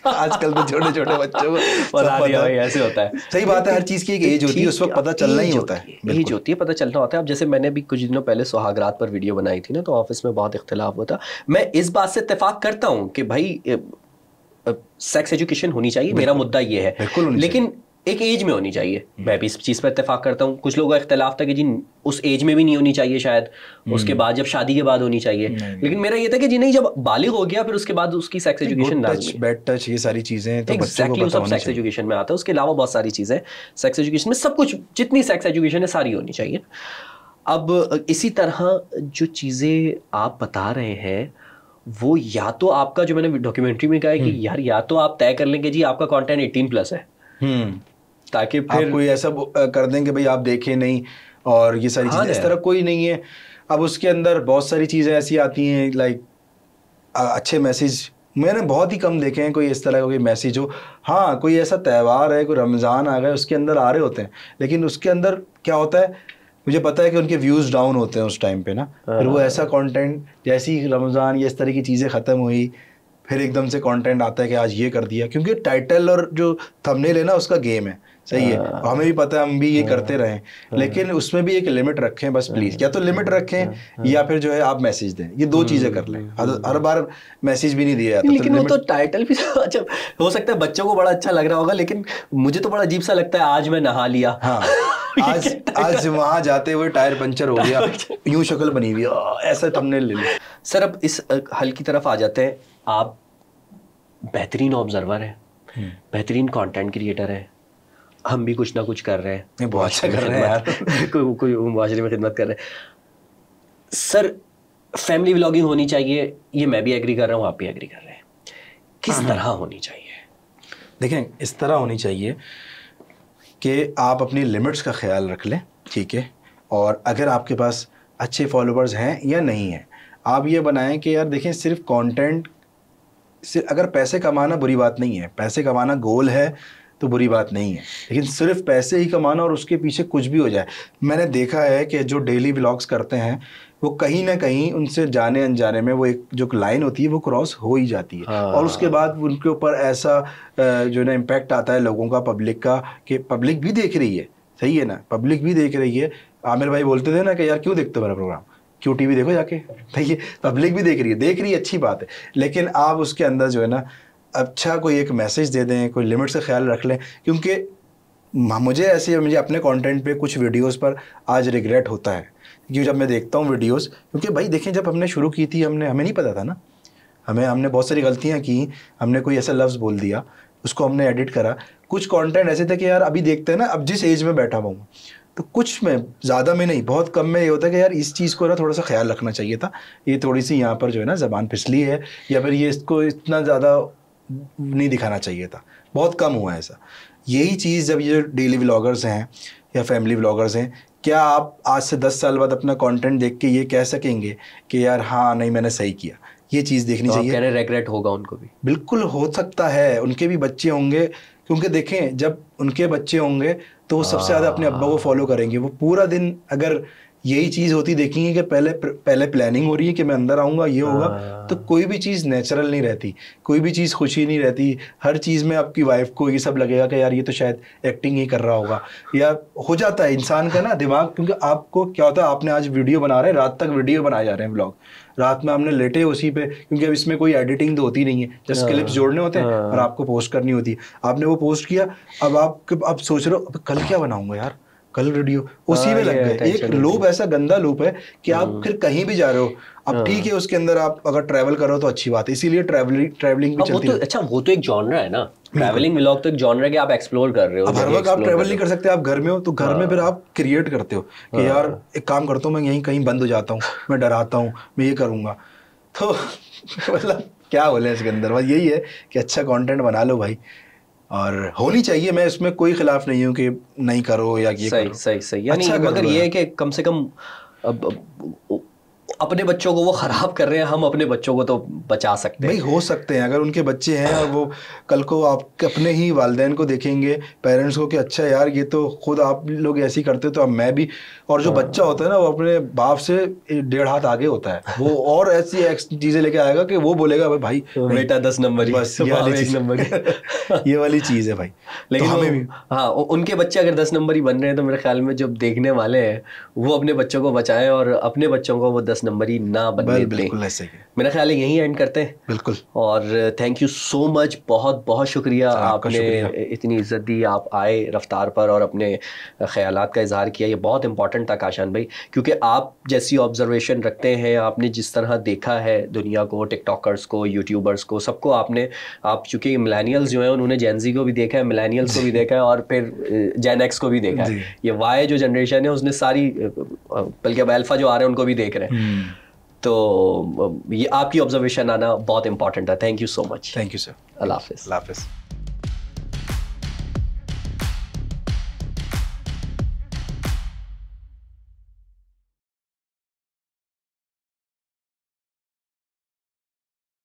आजकल तो छोटे छोटे बच्चों को बता दिया भाई ऐसे होता है। सही बात है, हर चीज़ की एक एज होती है, उस वक्त पता चलना ही होता है। एज होती है, पता चलना होता है। अब जैसे मैंने भी कुछ दिनों पहले सुहागरात पर वीडियो बनाई थी ना, तो ऑफिस में बहुत इख्तिलाफ हुआ था। मैं इस बात से इत्तेफाक करता हूँ कि भाई सेक्स एजुकेशन होनी चाहिए, मेरा मुद्दा ये है, लेकिन एक एज में होनी चाहिए। मैं भी इस चीज़ पर इत्तेफाक करता हूँ। कुछ लोगों का इख्तिलाफ था कि जी उस एज में भी नहीं होनी चाहिए, शायद उसके बाद जब शादी के बाद होनी चाहिए। लेकिन मेरा ये था कि जी नहीं, जब बालिग हो गया फिर उसके बाद उसकी सेक्स एजुकेशन लाजमी है। बैड टच ये सारी चीज़ें तो एग्जैक्टली वो सब सेक्स एजुकेशन में आता है। उसके अलावा बहुत सारी चीज़ें सेक्स एजुकेशन में, सब कुछ जितनी सेक्स एजुकेशन है सारी होनी चाहिए। अब इसी तरह जो चीज़ें आप बता रहे हैं वो या तो आपका, जो मैंने डॉक्यूमेंट्री में कहा है कि यार या तो आप तय कर लेंगे जी आपका कंटेंट 18+ है, ताकि फिर आप कोई ऐसा कर देंगे भाई आप देखें नहीं, और ये सारी चीज़ें इस तरह कोई नहीं है। अब उसके अंदर बहुत सारी चीज़ें ऐसी आती हैं लाइक अच्छे मैसेज मैंने बहुत ही कम देखे हैं कोई इस तरह का कोई मैसेज हो। हाँ कोई ऐसा त्यौहार है, कोई रमज़ान आ गया, उसके अंदर आ रहे होते हैं, लेकिन उसके अंदर क्या होता है मुझे पता है कि उनके व्यूज़ डाउन होते हैं उस टाइम पे ना। फिर वो ऐसा कंटेंट, जैसे ही रमज़ान या इस तरह की चीज़ें ख़त्म हुई फिर एकदम से कंटेंट आता है कि आज ये कर दिया, क्योंकि टाइटल और जो थंबनेल है ना उसका गेम है। सही है, हमें भी पता है, हम भी ये करते रहें, लेकिन उसमें भी एक लिमिट रखें बस प्लीज़। या तो लिमिट रखें या फिर जो है आप मैसेज दें, ये 2 चीज़ें कर लें। हर बार मैसेज भी नहीं दिया जाता। लेकिन वो तो टाइटल भी अच्छा हो सकता है बच्चों को बड़ा अच्छा लग रहा होगा, लेकिन मुझे तो बड़ा अजीब सा लगता है आज मैं नहा लिया। हाँ आज वहाँ जाते हुए टायर पंचर हो गया, यूं शक्ल बनी हुई, ऐसा थंबनेल ले लो। सर अब इस हल की तरफ आ जाते हैं। आप बेहतरीन ऑब्जर्वर हैं, बेहतरीन कंटेंट क्रिएटर हैं, हम भी कुछ ना कुछ कर रहे हैं, बहुत अच्छा कर रहे हैं यार कोई मुआशरे में खिदमत कर रहे हैं। सर फैमिली व्लॉगिंग होनी चाहिए, ये मैं भी एग्री कर रहा हूँ, आप भी एग्री कर रहे हैं। किस तरह होनी चाहिए? देखें इस तरह होनी चाहिए कि आप अपनी लिमिट्स का ख्याल रख लें, ठीक है। और अगर आपके पास अच्छे फॉलोवर्स हैं या नहीं हैं, आप ये बनाएं कि यार देखें सिर्फ कंटेंट, अगर पैसे कमाना बुरी बात नहीं है, पैसे कमाना गोल है तो बुरी बात नहीं है, लेकिन सिर्फ पैसे ही कमाना और उसके पीछे कुछ भी हो जाए। मैंने देखा है कि जो डेली व्लॉग्स करते हैं वो कहीं ना कहीं उनसे जाने अनजाने में वो एक जो लाइन होती है वो क्रॉस हो ही जाती है। और उसके बाद उनके ऊपर ऐसा जो ना इम्पैक्ट आता है लोगों का, पब्लिक का, कि पब्लिक भी देख रही है। सही है ना, पब्लिक भी देख रही है। आमिर भाई बोलते थे ना कि यार क्यों देखते हो मेरा प्रोग्राम, क्यों टीवी देखो जाके। देखिए पब्लिक भी देख रही है, अच्छी बात है, लेकिन आप उसके अंदर जो है ना अच्छा कोई एक मैसेज दे दें, कोई लिमिट से ख्याल रख लें। क्योंकि मुझे अपने कंटेंट पे कुछ वीडियोस पर आज रिग्रेट होता है, क्योंकि जब मैं देखता हूँ वीडियोस, क्योंकि भाई देखें जब हमने शुरू की थी हमें नहीं पता था ना, हमने बहुत सारी गलतियाँ की। हमने कोई ऐसा लफ्ज़ बोल दिया, उसको हमने एडिट करा। कुछ कंटेंट ऐसे थे कि यार अभी देखते हैं ना, अब जिस एज में बैठा हुआ हूँ तो कुछ में ज़्यादा में नहीं, बहुत कम में ये होता है कि यार इस चीज़ को ना थोड़ा सा ख्याल रखना चाहिए था, ये थोड़ी सी यहाँ पर जो है ना ज़बान फिसली है, या फिर ये इसको इतना ज़्यादा नहीं दिखाना चाहिए था। बहुत कम हुआ है ऐसा। यही चीज़ जब ये डेली व्लॉगर्स हैं या फैमिली व्लॉगर्स हैं, क्या आप आज से 10 साल बाद अपना कंटेंट देख के ये कह सकेंगे कि यार हाँ नहीं मैंने सही किया? ये चीज़ देखनी चाहिए। कह रहे रेग्रेट होगा उनको भी? बिल्कुल हो सकता है, उनके भी बच्चे होंगे, क्योंकि देखें जब उनके बच्चे होंगे तो वो सबसे ज़्यादा अपने अब्बा को फॉलो करेंगे। वो पूरा दिन अगर यही चीज़ होती देखेंगे कि पहले प्लानिंग हो रही है कि मैं अंदर आऊँगा, ये होगा, तो कोई भी चीज़ नेचुरल नहीं रहती, कोई भी चीज़ खुशी नहीं रहती। हर चीज़ में आपकी वाइफ को ये सब लगेगा कि यार ये तो शायद एक्टिंग ही कर रहा होगा, या हो जाता है इंसान का ना दिमाग। क्योंकि आपको क्या होता है, आपने आज वीडियो बना रहे हैं, रात तक वीडियो बनाए जा रहे हैं, व्लॉग रात में हमने लेटे उसी पे, क्योंकि अब इसमें कोई एडिटिंग तो होती नहीं है, जस्ट क्लिप्स जोड़ने होते हैं और आपको पोस्ट करनी होती है। आपने वो पोस्ट किया, अब सोच रहे हो कल क्या बनाऊंगा यार, कल वीडियो, उसी में लग गए। एक लूप, ऐसा गंदा लूप है कि आप फिर कहीं भी जा रहे हो। अब ठीक है उसके अंदर आप अगर ट्रैवल करो तो अच्छी बात है, इसीलिए ट्रैवलिंग भी चलती है। अच्छा वो तो एक जॉनर है ना, ट्रैवलिंग व्लॉग तो एक जॉनर है कि आप एक्सप्लोर कर रहे हो। अब हर वक्त आप ट्रैवल नहीं कर सकते, आप घर में हो तो घर में फिर आप क्रिएट करते हो कि यार एक काम करता हूँ मैं, यहीं कहीं बंद हो जाता हूँ, मैं डराता हूँ, मैं ये करूँगा। तो मतलब क्या बोले सिकंदर, बस यही है कि अच्छा कंटेंट बना लो भाई, और होनी चाहिए। मैं इसमें कोई खिलाफ नहीं हूँ कि नहीं करो या ये सही करो, सही सही, यानी अच्छा कर मगर लो ये है यार। कि कम से कम अपने बच्चों को वो खराब कर रहे हैं, हम अपने बच्चों को तो बचा सकते भाई हैं। हो सकते हैं, अगर उनके बच्चे हैं और वो कल को आप अपने ही वालिदैन को देखेंगे, पेरेंट्स को, कि अच्छा यार ये तो खुद आप लोग ऐसे ही करते हो तो अब मैं भी। और जो बच्चा होता है ना, वो अपने बाप से 1.5 हाथ आगे होता है, वो और ऐसी चीजें लेके आएगा कि वो बोलेगा भाई भाई नहीं, बेटा 10 नंबर बस ही, ये बाप वाली 1 चीज नंबर ही। ये वाली चीज है भाई। तो लेकिन वो, हमें भी हाँ, उनके बच्चे अगर 10 नंबर ही बन रहे हैं तो मेरे ख्याल में जो देखने वाले हैं वो अपने बच्चों को बचाएं और अपने बच्चों को वो 10 नंबर ही ना बनने दें। बिल्कुल ऐसे ही है। मेरा ख्याल है यही एंड करते हैं। बिल्कुल। और थैंक यू सो मच, बहुत बहुत शुक्रिया, सर आपका आपने शुक्रिया। इतनी इज्जत दी, आप आए रफ्तार पर और अपने ख्यालात का इजहार किया। ये बहुत इंपॉर्टेंट था काशान भाई, क्योंकि आप जैसी ऑब्जर्वेशन रखते हैं, आपने जिस तरह देखा है दुनिया को, टिकटॉकर्स को, यूट्यूबर्स को, सबको आपने, आप चूँकि मिलेनियल्स जो हैं उन्होंने जेनजी को भी देखा है, मिलेनियल्स को भी देखा है और फिर जेन एक्स को भी देखा जी। है। ये वाई जो जनरेशन है उसने सारी, बल्कि अब अल्फा जो आ रहे हैं उनको भी देख रहे हैं। तो ये आपकी ऑब्जर्वेशन आना बहुत इंपॉर्टेंट है। Thank you so much. Thank you sir. अल्लाह हाफिज़। अल्लाह हाफिज़।